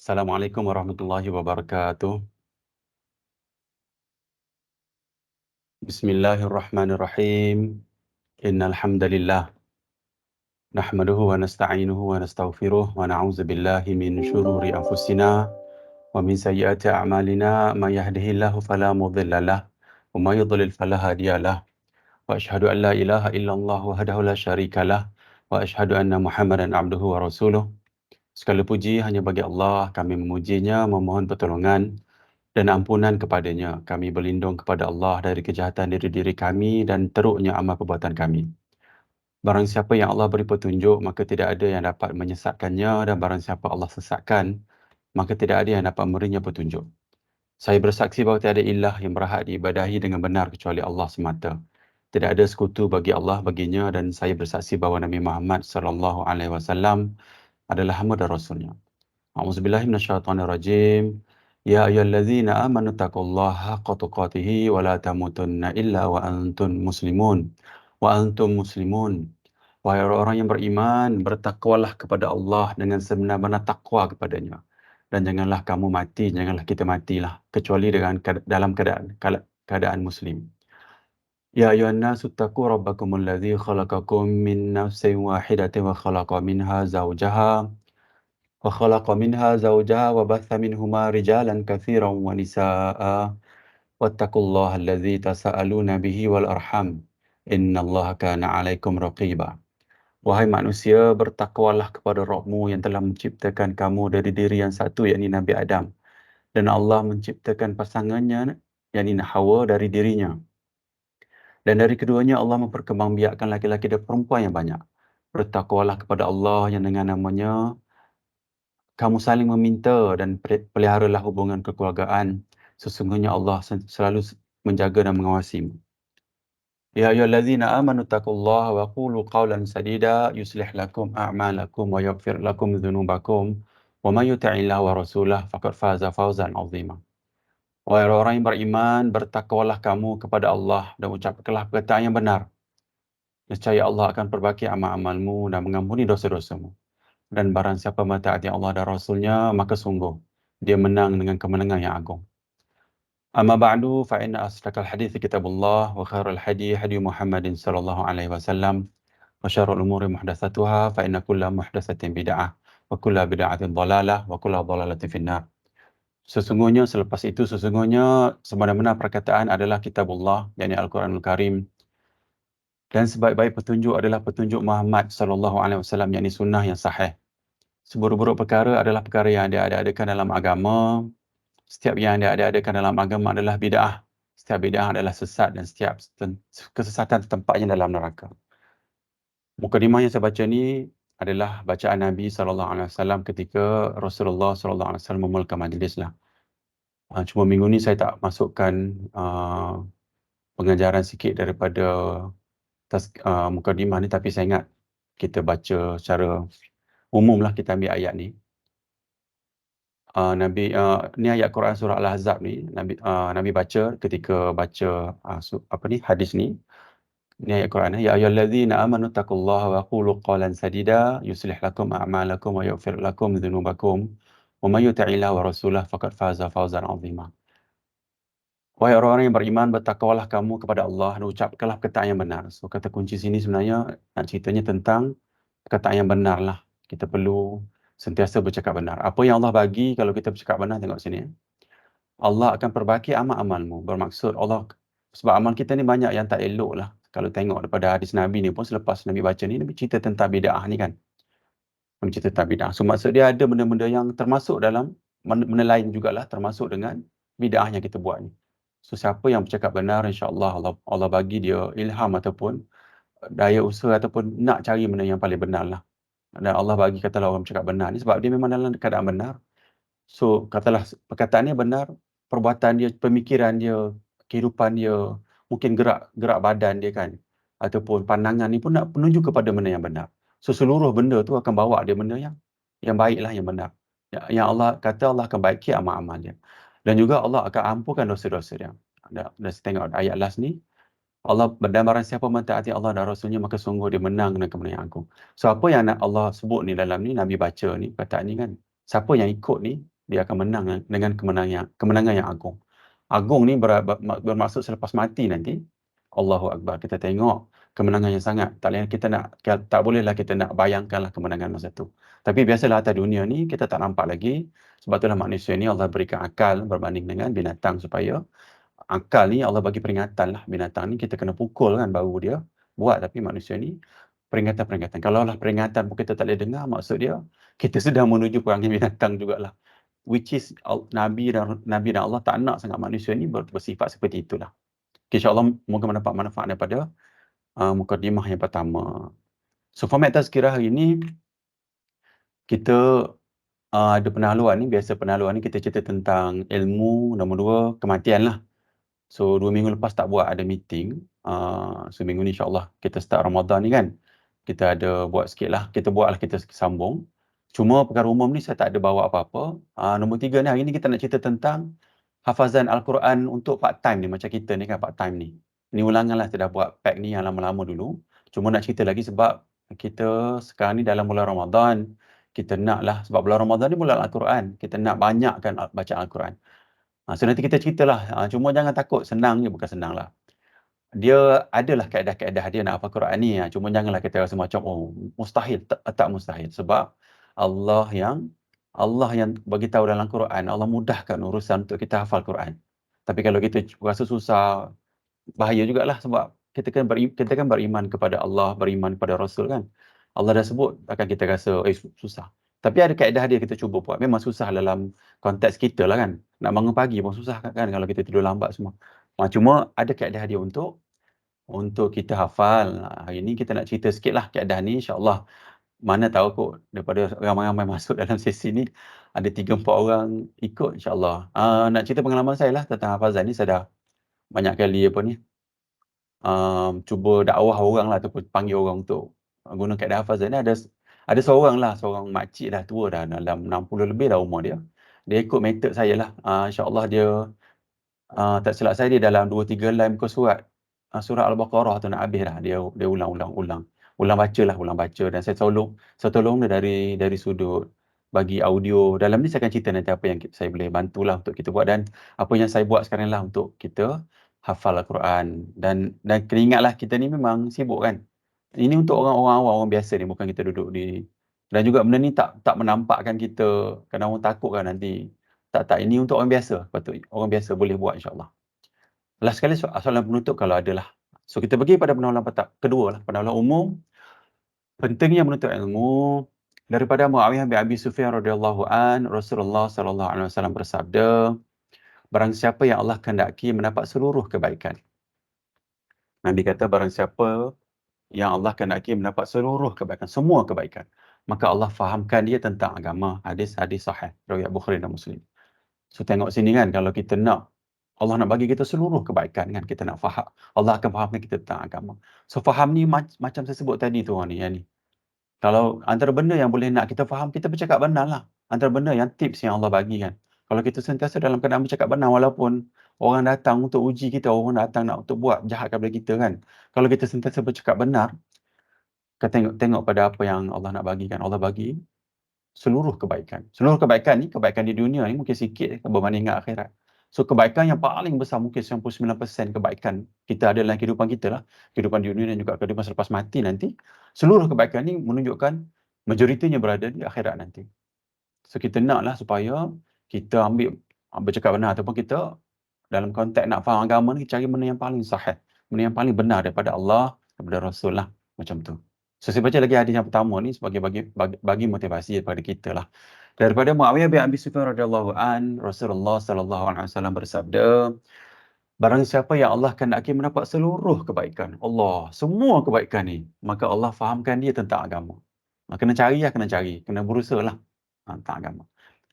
Assalamualaikum warahmatullahi wabarakatuh. Bismillahirrahmanirrahim. Innal hamdalillah nahmaduhu wa nasta'inuhu wa nastaghfiruh wa na'udzu billahi min shururi anfusina wa min sayyiati a'malina may yahdihillahu fala mudilla lahu wa may yudlil fala hadiya lahu wa asyhadu an la ilaha illallah wahdahu la syarika lahu wa asyhadu anna Muhammadan abduhu wa rasuluh. Segala puji hanya bagi Allah, kami memujinya, memohon pertolongan dan ampunan kepadanya. Kami berlindung kepada Allah dari kejahatan diri-diri kami dan teruknya amal perbuatan kami. Barang siapa yang Allah beri petunjuk, maka tidak ada yang dapat menyesatkannya, dan barang siapa Allah sesatkan, maka tidak ada yang dapat memberinya petunjuk. Saya bersaksi bahawa tiada ilah yang berhak diibadahi dengan benar kecuali Allah semata. Tidak ada sekutu bagi Allah baginya, dan saya bersaksi bahawa Nabi Muhammad sallallahu alaihi wasallam adalah hamba dan rasulnya. A'udzubillahi minasyaitonirrajim. Ya ayyuhallazina amanu taqullaha haqqa tuqatih wa la tamutunna illa wa antum muslimun. Wa antum muslimun. Wahai orang-orang yang beriman, bertakwalah kepada Allah dengan sebenar-benar takwa kepadanya. Dan janganlah kamu mati, janganlah kita matilah kecuali dalam keadaan muslim. Ya ayyuhan nasu taqu rabbakumul ladzi khalaqakum min nafsin wahidatin wa khalaqa minha zawjaha وخلق منها زوجها وبث منهما رجالا كثيرا ونساء واتقوا الله الذي تساءلون به والأرحام إن الله كان عليكم رقيبا. Wahai manusia, bertakwalah kepada Rabbmu yang telah menciptakan kamu dari diri yang satu, yakni Nabi Adam. Dan Allah menciptakan pasangannya, yakni Hawa, dari dirinya. Dan dari keduanya Allah memperkembangbiakkan laki-laki dan perempuan yang banyak. Bertakwalah kepada Allah yang dengan namanya kamu saling meminta dan peliharalah hubungan kekeluargaan. Sesungguhnya Allah selalu menjaga dan mengawasimu. Ya ayyuhallazina amanu taqullaha wa qulu qawlan sadida yuslih lakum a'malakum wa yaghfir lakum dhunubakum wa may yuti'illaha wa rasulahu faqad faza fawzan 'azima. Wahai orang yang beriman, bertakwalah kamu kepada Allah dan ucapkanlah perkataan yang benar. Nescaya Allah akan perbaiki amal-amalmu dan mengampuni dosa-dosamu. Dan barang siapa mentaati Allah dan Rasulnya, maka sungguh dia menang dengan kemenangan yang agung. Amma ba'du, fa inna asdaqal hadithi kitabullah wa khairal hadi hadi Muhammadin sallallahu alaihi wasallam wa syarrul umuri muhdatsatuha fa inna kulla muhdatsatin bid'ah wa kulla bid'atin dhalalah wa kulla dhalalatin finnar. Sesungguhnya sebenar-benar perkataan adalah kitabullah, yakni Al-Quranul Karim, dan sebaik-baik petunjuk adalah petunjuk Muhammad sallallahu alaihi wasallam, yakni sunnah yang sahih. Seburuk-buruk perkara adalah perkara yang diada-adakan dalam agama. Setiap yang diada-adakan dalam agama adalah bid'ah. Setiap bid'ah adalah sesat, dan setiap kesesatan tempatnya dalam neraka. Mukadimah yang saya baca ni adalah bacaan Nabi sallallahu alaihi wasallam ketika Rasulullah sallallahu alaihi wasallam memulakan majlis lah. Cuma minggu ni saya tak masukkan pengajaran sikit daripada mukadimah ni, tapi saya ingat kita baca secara umum lah, kita ambil ayat ni. Ni ayat Quran surah Al-Ahzab ni, Nabi baca ketika baca hadis ni. Ni ayat Quran, ya ayyuhallazina amanu taqullaha wa qulu qawlan sadida yuslih lakum a'malakum wa yaghfir lakum dhunubakum wa may yuti'illaha wa rasulahu faqad faza fawzan 'azima. Wahai orang-orang yang beriman, bertakwalah kamu kepada Allah dan ucapkanlah perkataan yang benar. So kata kunci sini sebenarnya nak ceritanya tentang perkataan yang benar lah. Kita perlu sentiasa bercakap benar. Apa yang Allah bagi, kalau kita bercakap benar, tengok sini. Allah akan perbaiki amal-amalmu. Bermaksud Allah, sebab amal kita ni banyak yang tak elok lah. Kalau tengok daripada hadis Nabi ni pun, selepas Nabi baca ni, Nabi cerita tentang bid'ah ni kan. Nabi cerita tentang bid'ah. So maksud dia ada benda-benda yang termasuk dalam, benda lain jugalah termasuk dengan bid'ah yang kita buat ni. So siapa yang bercakap benar, insya-Allah Allah bagi dia ilham ataupun daya usaha ataupun nak cari benda yang paling benar lah. Dan Allah bagi katalah orang bercakap benar ni sebab dia memang dalam keadaan benar. So katalah perkataannya benar, perbuatan dia, pemikiran dia, kehidupan dia, mungkin gerak badan dia kan, ataupun pandangan ni pun nak menuju kepada benda yang benar. So seluruh benda tu akan bawa dia benda yang baiklah, yang benar. Yang Allah kata Allah akan baiki amal-amal dia. Dan juga Allah akan ampunkan dosa-dosa dia. Dan tengok ayat last ni, Allah, dan barang siapa mentaati Allah dan Rasulnya, maka sungguh dia menang dengan kemenangan yang agung. So apa yang Allah sebut ni dalam ni, Nabi baca ni, perkataan ni kan, siapa yang ikut ni, dia akan menang dengan kemenangan yang agung. Agung ni bermaksud selepas mati nanti, Allahu Akbar, kita tengok kemenangan yang sangat, tak bolehlah kita nak bayangkanlah kemenangan masa tu. Tapi biasalah atas dunia ni kita tak nampak lagi, sebab itulah manusia ni Allah berikan akal berbanding dengan binatang, supaya akal ni Allah bagi peringatan lah. Binatang ni kita kena pukul kan baru dia buat, tapi manusia ni peringatan-peringatan. Kalau lah peringatan pun kita tak boleh dengar, maksud dia kita sedang menuju perangai binatang jugalah. Which is Nabi dan Allah tak nak sangat manusia ni bersifat seperti itulah. InsyaAllah moga mendapat manfaat daripada mukadimah yang pertama. So format tazkirah hari ni, kita ada penaluan ni. Biasa penaluan ni kita cerita tentang ilmu, nombor 2 kematian lah. So 2 minggu lepas tak buat ada meeting. So minggu ni insyaAllah kita start Ramadan ni kan, kita ada buat sikit lah, kita sambung. Cuma perkara umum ni saya tak ada bawa apa-apa. Nombor 3 ni, hari ni kita nak cerita tentang hafazan Al-Quran untuk part time ni. Macam kita ni kan part time ni. Ni ulangan lah, saya dah buat pack ni yang lama-lama dulu. Cuma nak cerita lagi sebab kita sekarang ni dalam bulan Ramadan. Kita nak lah, sebab bulan Ramadan ni bulan Al-Quran, kita nak banyakkan baca Al-Quran. So nanti kita ceritalah. Cuma jangan takut, senang je, bukan senang lah. Dia adalah kaedah-kaedah dia nak hafal Quran ni. Cuma janganlah kita rasa macam, oh mustahil. Tak mustahil. Sebab Allah yang bagi tahu dalam Quran, Allah mudahkan urusan untuk kita hafal Quran. Tapi kalau kita rasa susah, bahaya jugalah, sebab kita kan beriman kepada Allah, beriman kepada Rasul kan. Allah dah sebut, takkan kita rasa susah. Tapi ada kaedah dia, kita cuba buat. Memang susah dalam konteks kita lah kan. Nak bangun pagi pun susah kan kalau kita tidur lambat semua. Cuma ada kaedah dia untuk kita hafal. Hari ni kita nak cerita sikit lah kaedah ni, insyaAllah. Mana tahu kot daripada ramai-ramai masuk dalam sesi ni, ada 3-4 orang ikut, insyaAllah. Nak cerita pengalaman saya lah tentang hafazan ni. Saya dah banyak kali cuba dakwah orang lah, ataupun panggil orang untuk guna kaedah hafazan ni. Ada seorang makcik dah tua dah, dalam 60 lebih dah umur dia. Dia ikut metod saya lah. InsyaAllah dia, tak silap saya, dia dalam 2-3 line muka surat Al-Baqarah tu nak habis dah. Dia ulang baca, dan saya tolong dia dari sudut bagi audio. Dalam ni saya akan cerita nanti apa yang saya boleh bantulah untuk kita buat, dan apa yang saya buat sekarang lah untuk kita hafal Al-Quran. Dan kena ingatlah, kita ni memang sibuk kan. Ini untuk orang-orang awam, orang biasa ni, bukan kita duduk di. Dan juga benda ni tak menampakkan kita, kadang orang takut kan nanti. Tak, ini untuk orang biasa. Patut orang biasa boleh buat, insyaAllah. Last sekali soalan penutup kalau ada lah. So kita pergi pada penawalan kedua lah, penawalan umum. Pentingnya menuntut ilmu. Daripada Muawiyah bin Abi Sufyan radhiyallahu an, Rasulullah sallallahu alaihi wasallam bersabda, barang siapa yang Allah kehendaki mendapat seluruh kebaikan. Nabi kata barang siapa yang Allah kehendaki mendapat seluruh kebaikan, semua kebaikan, maka Allah fahamkan dia tentang agama. Hadis sahih riwayat Bukhari dan Muslim. So tengok sini kan, kalau kita nak Allah nak bagi kita seluruh kebaikan kan, kita nak faham, Allah akan fahamkan kita tentang agama. So faham ni macam saya sebut tadi tu yang ni. Kalau antara benda yang boleh nak kita faham, kita bercakap benar lah. Antara benda yang tips yang Allah bagi kan. Kalau kita sentiasa dalam keadaan bercakap benar, walaupun orang datang untuk uji kita, orang datang nak untuk buat jahat kepada kita kan. Kalau kita sentiasa bercakap benar, kita tengok pada apa yang Allah nak bagi kan. Allah bagi seluruh kebaikan. Seluruh kebaikan ni, kebaikan di dunia ni mungkin sikit berbanding dengan akhirat. So kebaikan yang paling besar, mungkin 99% kebaikan kita ada dalam kehidupan kita lah. Kehidupan di dunia dan juga kehidupan selepas mati nanti. Seluruh kebaikan ni menunjukkan majoritinya berada di akhirat nanti. So kita naklah supaya kita bercakap benar, ataupun kita dalam konteks nak faham agama ni, cari benda yang paling sahih, benda yang paling benar daripada Allah, daripada Rasul lah. Macam tu. So saya baca lagi hadis yang pertama ni sebagai bagi motivasi daripada kita lah. Daripada Muawiyah bin Abi Sufyan radhiyallahu an, Rasulullah sallallahu alaihi wasallam bersabda, barang siapa yang Allah kehendaki mendapat seluruh kebaikan, Allah, semua kebaikan ni, maka Allah fahamkan dia tentang agama. Kena cari, kena berusaha lah tentang agama.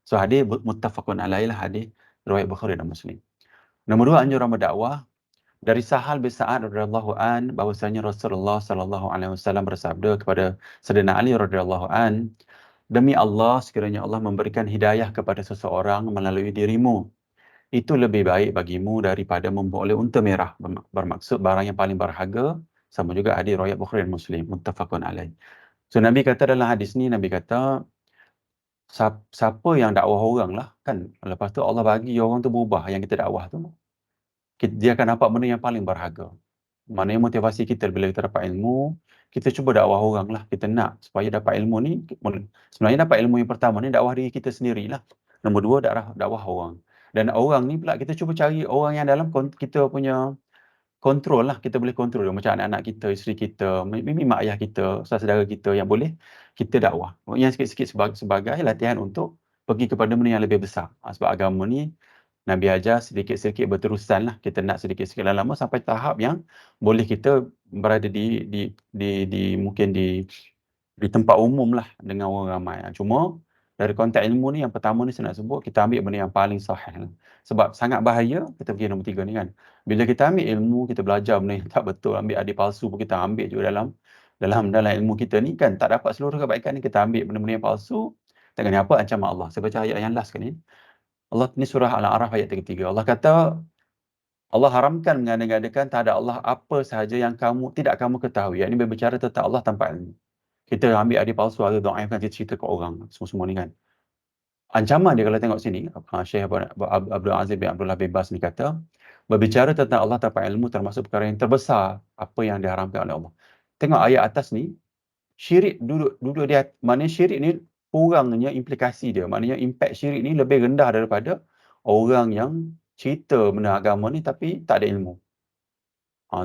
So hadis muttafaqun alaihi lah, hadis riwayat Bukhari dan Muslim. Nombor 2, anjuran berdakwah. Dari Sahal bin Sa'ad radhiyallahu an, bahwasanya Rasulullah sallallahu alaihi wasallam bersabda kepada Sayyidina Ali radhiyallahu an, demi Allah, sekiranya Allah memberikan hidayah kepada seseorang melalui dirimu, itu lebih baik bagimu daripada memboleh unta merah. Bermaksud barang yang paling berharga. Sama juga hadis riwayat Bukhari dan Muslim, muttafaqun alaih. So Nabi kata dalam hadis ni, Nabi kata, siapa yang dakwah orang lah kan, lepas tu Allah bagi orang tu berubah yang kita dakwah tu, dia akan dapat benda yang paling berharga. Maknanya motivasi kita bila kita dapat ilmu, kita cuba dakwah orang lah. Kita nak supaya dapat ilmu ni, sebenarnya dapat ilmu yang pertama ni dakwah diri kita sendirilah. Nombor dua, dakwah orang. Dan orang ni pula kita cuba cari orang yang dalam kita punya kontrol lah. Kita boleh kontrol dia. Macam anak-anak kita, isteri kita, maybe mak ayah kita, saudara kita yang boleh kita dakwah. Yang sikit-sikit sebagai latihan untuk pergi kepada benda yang lebih besar. Sebab agama ni Nabi ajar sedikit-sedikit berterusan lah. Kita nak sedikit-sedikit lama sampai tahap yang boleh kita berada mungkin di tempat umum lah dengan orang ramai. Cuma dari konteks ilmu ni, yang pertama ni saya nak sebut, kita ambil benda yang paling sahih lah. Sebab sangat bahaya, kita pergi nombor 3 ni kan. Bila kita ambil ilmu, kita belajar benda yang tak betul, ambil adik palsu pun kita ambil juga dalam ilmu kita ni kan, tak dapat seluruh kebaikan ni, kita ambil benda-benda yang palsu. Tak kena apa, ancaman Allah. Saya baca ayat yang last sekali ni. Allah ni surah Al-A'raf ayat 33. Allah kata, Allah haramkan mengada-ngadakan terhadap Allah apa sahaja yang tidak kamu ketahui. Yang ini berbicara tentang Allah tanpa ilmu. Kita ambil adik palsu, ada dhaifkan, kita cerita ke orang semua ni kan. Ancaman dia kalau tengok sini, Syekh Abdul Aziz bin Abdullah bin Baz ni kata, berbicara tentang Allah tanpa ilmu termasuk perkara yang terbesar apa yang diharamkan oleh Allah. Tengok ayat atas ni, syirik duduk dia, maknanya syirik ni kurangnya implikasi dia. Maknanya impact syirik ni lebih rendah daripada orang yang cerita benda agama ni tapi tak ada ilmu.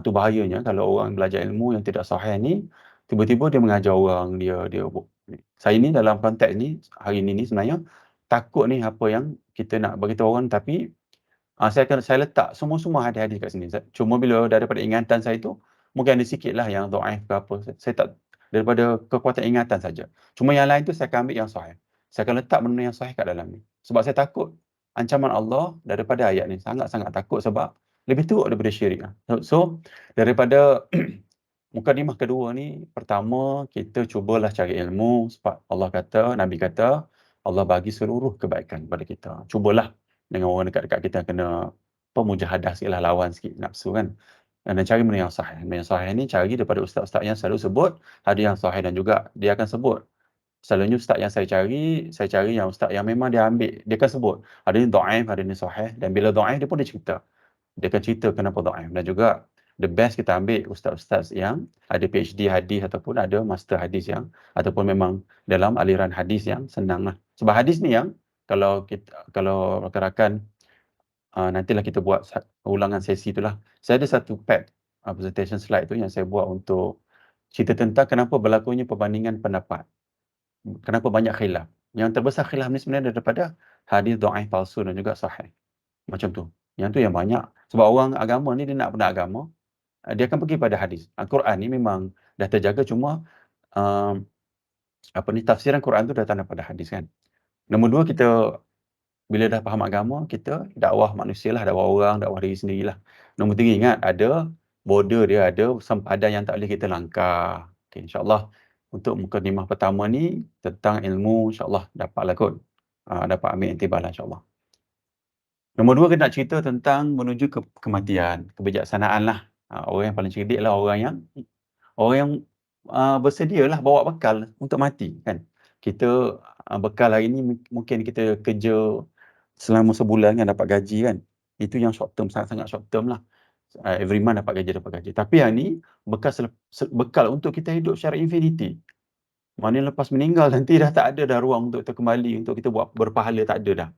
Tu bahayanya kalau orang belajar ilmu yang tidak sahih ni, tiba-tiba dia mengajar orang, saya ni dalam konteks ni, hari ni sebenarnya, takut ni apa yang kita nak beritahu orang, tapi saya letak semua hadis-hadis kat sini. Cuma bila daripada ingatan saya tu, mungkin ada sikit lah yang dhaif ke apa. Saya tak, daripada kekuatan ingatan saja. Cuma yang lain tu saya akan ambil yang sahih. Saya akan letak benda yang sahih kat dalam ni. Sebab saya takut ancaman Allah daripada ayat ni. Sangat-sangat takut sebab lebih teruk daripada syirik. So, daripada mukadimah kedua ni, pertama kita cubalah cari ilmu sebab Allah kata, Nabi kata, Allah bagi seluruh kebaikan kepada kita. Cubalah dengan orang dekat-dekat kita kena mujahadah sikitlah, lawan sikit nafsu kan. Dan cari benda yang sahih. Benda yang sahih ni cari daripada ustaz-ustaz yang selalu sebut hadis yang sahih, dan juga dia akan sebut. Selalunya ustaz yang saya cari yang ustaz yang memang dia ambil, dia akan sebut ada ni dhaif, ada ni sahih, dan bila dhaif dia pun dia cerita. Dia akan cerita kenapa dhaif. Dan juga the best kita ambil ustaz-ustaz yang ada PhD hadis ataupun ada master hadis yang, ataupun memang dalam aliran hadis yang senang lah. Sebab hadis ni yang kalau rakan-rakan nantilah kita buat ulangan sesi tu lah. Saya ada satu pad presentation slide tu yang saya buat untuk cerita tentang kenapa berlakunya perbandingan pendapat. Kenapa banyak khilaf. Yang terbesar khilaf ni sebenarnya daripada hadis dhaif, palsu dan juga sahih. Macam tu. Yang tu yang banyak. Sebab orang agama ni dia nak benda agama, dia akan pergi pada hadis. Al-Quran ni memang dah terjaga, cuma tafsiran Quran tu datang daripada hadis kan. Nombor dua, kita bila dah faham agama, kita dakwah manusia lah, dakwah orang, dakwah diri sendirilah. Nombor tiga, ingat ada border dia, ada sempadan yang tak boleh kita langkah. Okay, insyaAllah untuk mukadimah pertama ni tentang ilmu, insyaAllah dapatlah kot. Dapat ambil intibah lah insyaAllah. Nombor dua, kita nak cerita tentang menuju ke kematian, kebijaksanaan lah. Orang yang paling cerdik lah orang yang bersedia lah bawa bekal untuk mati kan. Kita bekal hari ni mungkin kita kerja selama sebulan kan, dapat gaji kan. Itu yang short term, sangat-sangat short term lah. Every month dapat gaji. Tapi yang ni bekal untuk kita hidup secara infinity. Maknanya lepas meninggal nanti dah tak ada dah ruang untuk kita kembali, untuk kita buat berpahala, tak ada dah.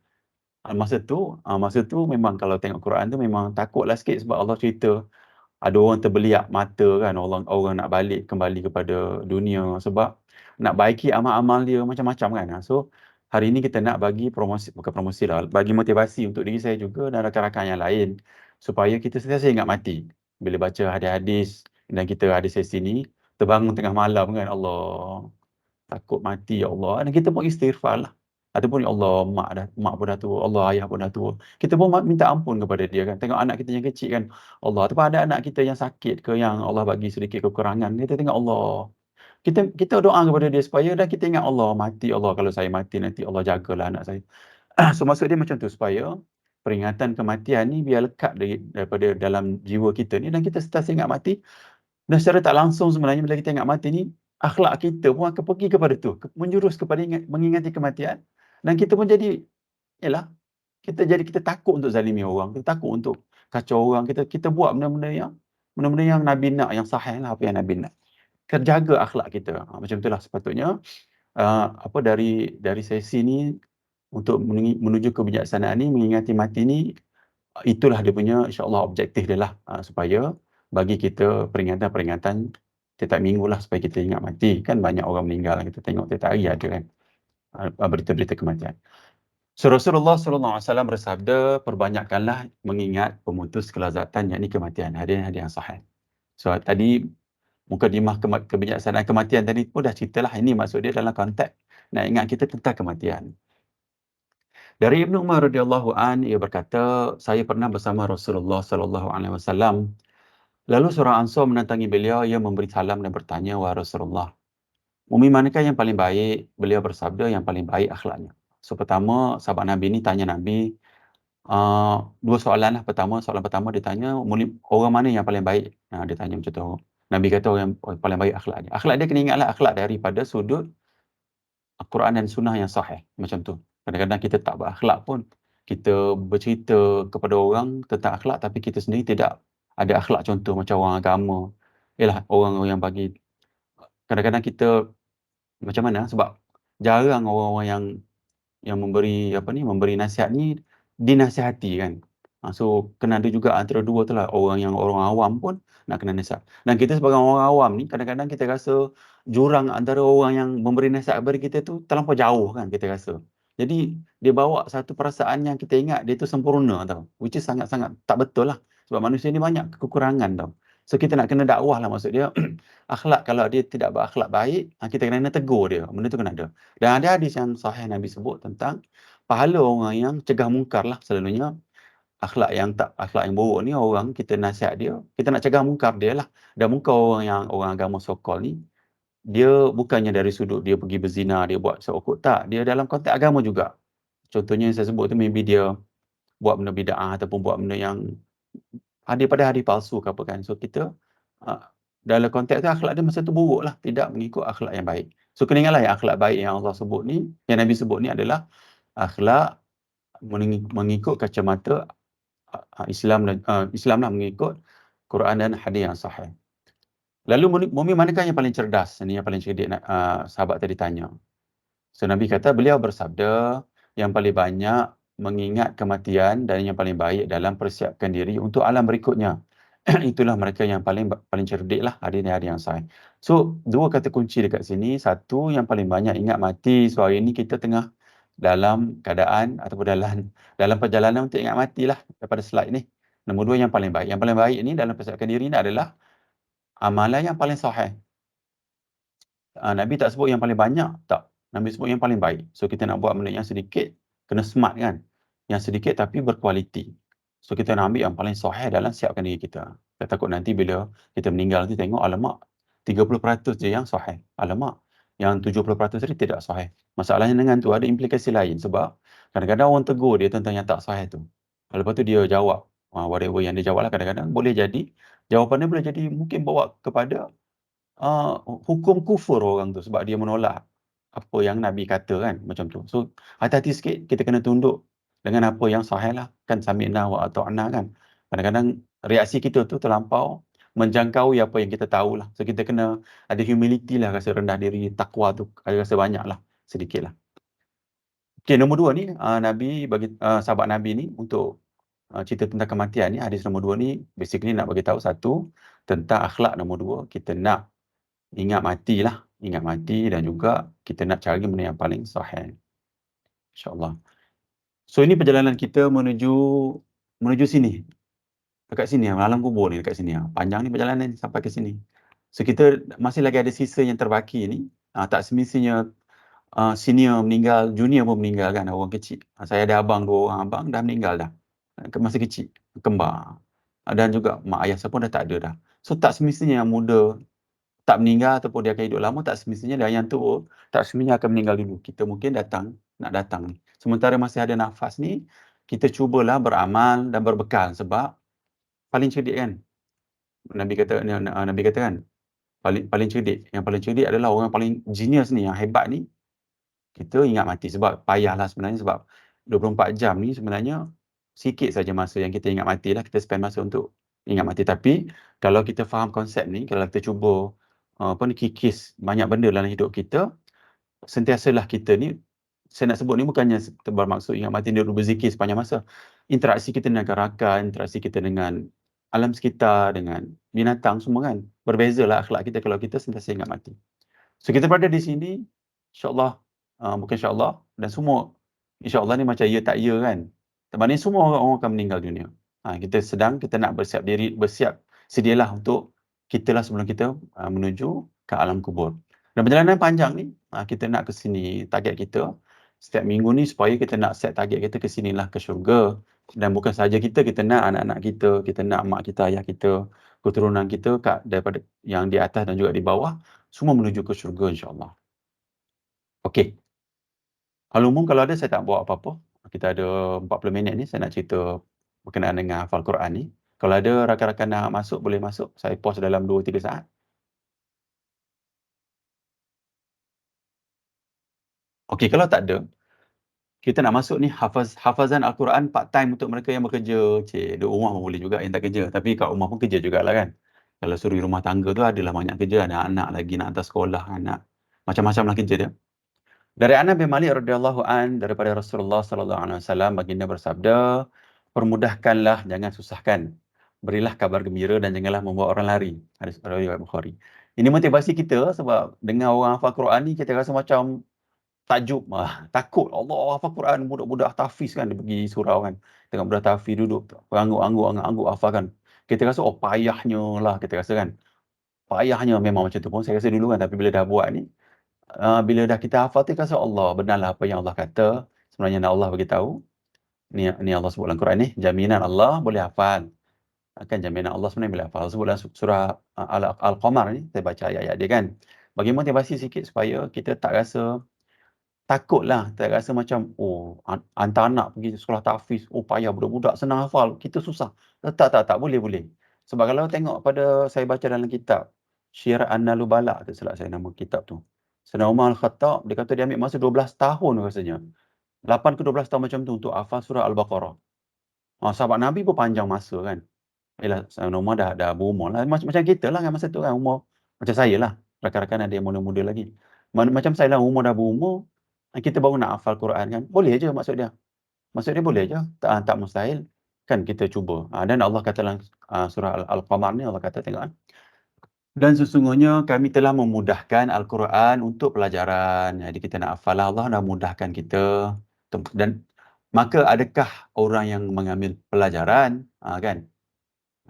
Masa tu memang kalau tengok Quran tu memang takutlah sikit, sebab Allah cerita ada orang terbeliak mata kan, orang nak balik kembali kepada dunia sebab nak baiki amal-amal dia macam-macam kan. So hari ini kita nak bagi bukan promosi lah, bagi motivasi untuk diri saya juga dan rakan-rakan yang lain supaya kita sentiasa ingat mati. Bila baca hadis-hadis dan kita ada sesi ni, terbangun tengah malam kan, Allah takut mati ya Allah, dan kita pun istighfar lah. Ataupun ya Allah, mak pun dah tua, Allah ayah pun dah tua. Kita pun minta ampun kepada dia kan. Tengok anak kita yang kecil kan, Allah. Ataupun ada anak kita yang sakit ke, yang Allah bagi sedikit kekurangan, kita tengok Allah. Kita doa kepada dia supaya dah kita ingat Allah, mati Allah, kalau saya mati nanti Allah jagalah anak saya. So maksud dia macam tu, supaya peringatan kematian ni biar lekat daripada dalam jiwa kita ni, dan kita sentiasa ingat mati. Dan secara tak langsung sebenarnya bila kita ingat mati ni, akhlak kita pun akan pergi kepada tu, menjurus kepada mengingati kematian. Dan kita pun jadi yalah, kita takut untuk zalimi orang, kita takut untuk kacau orang, kita buat benda-benda yang Nabi nak, yang sahih lah apa yang Nabi nak. Jaga akhlak kita, macam itulah sepatutnya. Dari sesi ni untuk menuju kebijaksanaan ni, mengingati mati ni, itulah dia punya insya-Allah objektif dia lah, supaya bagi kita peringatan-peringatan setiap minggu lah supaya kita ingat mati. Kan banyak orang meninggal, kita tengok tiap hari ada kan, berita-berita kematian. So, Rasulullah SAW bersabda, perbanyakkanlah mengingat pemutus kelazatan, yakni kematian. Hadis yang sahih. So, tadi mukadimah kebijaksanaan kematian tadi pun dah ceritalah, ini maksud dia dalam konteks nak ingat kita tentang kematian. Dari Ibnu Umar radhiyallahu an, ia berkata, saya pernah bersama Rasulullah SAW. Lalu seorang Ansar mendatangi beliau, ia memberi salam dan bertanya, wahai Rasulullah, mumi manakah yang paling baik? Beliau bersabda, yang paling baik akhlaknya. So, pertama, sahabat Nabi ni tanya Nabi, dua soalan lah. Soalan pertama dia tanya, orang mana yang paling baik? Dia tanya macam tu. Nabi kata orang yang paling baik akhlak dia. Akhlak dia kena ingatlah akhlak daripada sudut Al-Quran dan Sunnah yang sahih. Macam tu. Kadang-kadang kita tak berakhlak pun. Kita bercerita kepada orang tentang akhlak tapi kita sendiri tidak ada akhlak, contoh macam orang agama. Yalah, orang yang bagi, kadang-kadang kita macam mana, sebab jarang orang-orang yang memberi nasihat ni dinasihati kan. So kena ada juga antara dua tu lah, orang awam pun nak kena nasihat. Dan kita sebagai orang awam ni kadang-kadang kita rasa jurang antara orang yang memberi nasihat kepada kita tu terlampau jauh kan, kita rasa. Jadi dia bawa satu perasaan yang kita ingat dia tu sempurna tau, which is sangat-sangat tak betul lah. Sebab manusia ni banyak kekurangan tau. So kita nak kena dakwah lah, maksud dia akhlak, kalau dia tidak berakhlak baik, kita kena tegur dia, benda tu kena ada. Dan ada hadis yang sahih Nabi sebut tentang pahala orang yang cegah mungkar lah. Selalunya akhlak yang buruk ni, orang kita nasihat dia, kita nak cegah mungkar dia lah. Dan mungkar orang agama sokol ni, dia bukannya dari sudut dia pergi berzina, dia buat seokok, tak. Dia dalam konteks agama juga. Contohnya yang saya sebut tu, maybe dia buat benda bid'ah ataupun buat benda yang hadis palsu ke apa kan. So kita dalam konteks tu akhlak dia masa tu buruk lah, tidak mengikut akhlak yang baik. So kena ingatlah yang akhlak baik yang Allah sebut ni, yang Nabi sebut ni adalah akhlak mengikut kacamata Islam lah, mengikut Quran dan hadis yang sahih. Lalu mumi manakah yang paling cerdas? Ini yang paling cerdik, sahabat tadi tanya. So Nabi kata, beliau bersabda, yang paling banyak mengingat kematian dan yang paling baik dalam persiapkan diri untuk alam berikutnya. Itulah mereka yang paling cerdik lah, hadis yang sahih. So dua kata kunci dekat sini. Satu, yang paling banyak ingat mati. So hari ini kita tengah dalam keadaan ataupun dalam perjalanan untuk ingat mati lah, daripada slide ni. Nombor dua, yang paling baik. Yang paling baik ni dalam persiapkan diri ni adalah amalan yang paling sahih. Nabi tak sebut yang paling banyak, tak. Nabi sebut yang paling baik. So kita nak buat benda yang sedikit, kena smart kan. Yang sedikit tapi berkualiti. So kita nak ambil yang paling sahih dalam siapkan diri kita. Kita takut nanti bila kita meninggal nanti tengok, alamak, 30% je yang sahih. Alamak, yang 70% tadi tidak sahih. Masalahnya dengan tu ada implikasi lain, sebab kadang-kadang orang tegur dia tentang yang tak sahih tu. Lepas tu dia jawab, whatever yang dia jawab lah, kadang-kadang boleh jadi, jawapannya boleh jadi mungkin bawa kepada hukum kufur orang tu, sebab dia menolak apa yang Nabi kata kan, macam tu. So hati-hati sikit, kita kena tunduk dengan apa yang sahih lah kan, sami'na wa ata'na kan. Kadang-kadang reaksi kita tu terlampau menjangkaui apa yang kita tahulah. So kita kena ada humility lah, rasa rendah diri, takwa tu ada rasa banyak lah, sedikit lah. Okay, nombor dua ni, Nabi bagi sahabat Nabi ni untuk cerita tentang kematian ni, hadis nombor dua ni basically nak bagi tahu, satu, tentang akhlak. Nombor dua, kita nak ingat mati lah, ingat mati, dan juga kita nak cari benda yang paling sahih, insyaAllah. So ini perjalanan kita menuju sini, dekat sini, alam kubur ni, dekat sini. Panjang ni perjalanan sampai ke sini. So kita masih lagi ada sisa yang terbaki ni. Tak semestinya senior meninggal, junior pun meninggal kan, orang kecil. Saya ada abang, dua orang abang dah meninggal dah, masih kecil, kembar. Dan juga mak ayah saya pun dah tak ada dah. So tak semestinya yang muda tak meninggal ataupun dia akan hidup lama, tak semestinya. Dan yang tua tak semestinya akan meninggal dulu. Kita mungkin nak datang ni. Sementara masih ada nafas ni, kita cubalah beramal dan berbekal, sebab paling cerdik kan. Nabi kata kan, paling cerdik. Yang paling cerdik adalah orang paling genius ni, yang hebat ni, kita ingat mati. Sebab payahlah sebenarnya, sebab 24 jam ni sebenarnya sikit saja masa yang kita ingat mati lah, kita spend masa untuk ingat mati. Tapi kalau kita faham konsep ni, kalau kita cuba kikis banyak benda dalam hidup kita, sentiasalah kita ni, saya nak sebut ni bukannya bermaksud ingat mati dia berzikir sepanjang masa. Interaksi kita dengan rakan, interaksi kita dengan alam sekitar, dengan binatang semua kan, berbezalah akhlak kita kalau kita sentiasa ingat mati. So kita berada di sini, insyaAllah, bukan insyaAllah, dan semua insyaAllah ni macam ya tak ya kan. Maknanya semua orang akan meninggal dunia. Kita nak bersiap sedialah untuk kita lah sebelum kita menuju ke alam kubur. Dan perjalanan panjang ni, kita nak ke sini, target kita setiap minggu ni supaya kita nak set target kita ke sinilah, ke syurga. Dan bukan sahaja kita nak anak-anak kita nak mak kita, ayah kita, keturunan kita daripada yang di atas dan juga di bawah, semua menuju ke syurga insyaAllah. Okey. Hal umum kalau ada saya tak buat apa-apa. Kita ada 40 minit ni saya nak cerita berkenaan dengan hafal Quran ni. Kalau ada rakan-rakan nak masuk, boleh masuk. Saya pause dalam 2-3 saat. Okey, kalau tak ada, kita nak masuk ni hafazan Al-Quran part time untuk mereka yang bekerja. Duduk rumah pun boleh juga yang tak kerja. Tapi kat rumah pun kerja jugalah kan. Kalau suruh rumah tangga tu adalah banyak kerja. Ada anak lagi nak hantar sekolah, anak. Macam-macam lah kerja dia. Dari Anas bin Malik radhiyallahu an, daripada Rasulullah sallallahu alaihi wasallam, baginda bersabda, permudahkanlah, jangan susahkan. Berilah kabar gembira dan janganlah membawa orang lari. Hadis riwayat Bukhari. Ini motivasi kita sebab dengar orang hafal Quran ni kita rasa macam takjub, takut. Allah hafal Quran, budak-budak tahfiz kan, dia pergi surau kan. Tengok budak tahfiz duduk angguk-angguk hafal kan. Kita rasa payahnya lah, kita rasa kan. Payahnya memang macam tu pun saya rasa dulu kan, tapi bila dah buat ni, bila dah kita hafal tu rasa Allah, benarlah apa yang Allah kata. Sebenarnya Allah bagi tahu. Ni Allah sebut dalam Quran ni, jaminan Allah boleh hafal. Jaminan Allah sebenarnya boleh hafal. Sebut dalam surah Al-Qamar ni, saya baca ayat-ayat dia kan. Bagi motivasi sikit supaya kita tak rasa takutlah, tak rasa macam hantar anak pergi sekolah tahfiz, payah, budak-budak senang hafal, kita susah. Tak, boleh. Sebab kalau tengok pada saya baca dalam kitab Syiar An-Nubala, tak silap saya nama kitab tu. Sayyidina Umar Al-Khattab, dia kata dia ambil masa 12 tahun rasanya. 8 ke 12 tahun macam tu untuk hafal surah Al-Baqarah. Sahabat Nabi pun panjang masa kan. Yalah, Sayyidina Umar dah berumur lah. Macam kita lah kan masa tu kan, umur. Macam saya lah. Rakan-rakan ada yang muda-muda lagi. Macam saya lah, umur dah berumur. Kita baru nak hafal Quran kan. Boleh je maksud dia. Maksud dia boleh je. Tak mustahil. Kan kita cuba. Dan Allah kata dalam surah Al-Qamar ni, Allah kata tengok kan. Dan sesungguhnya kami telah memudahkan Al-Quran untuk pelajaran. Jadi kita nak hafal lah, Allah dah mudahkan kita. Dan maka adakah orang yang mengambil pelajaran, kan?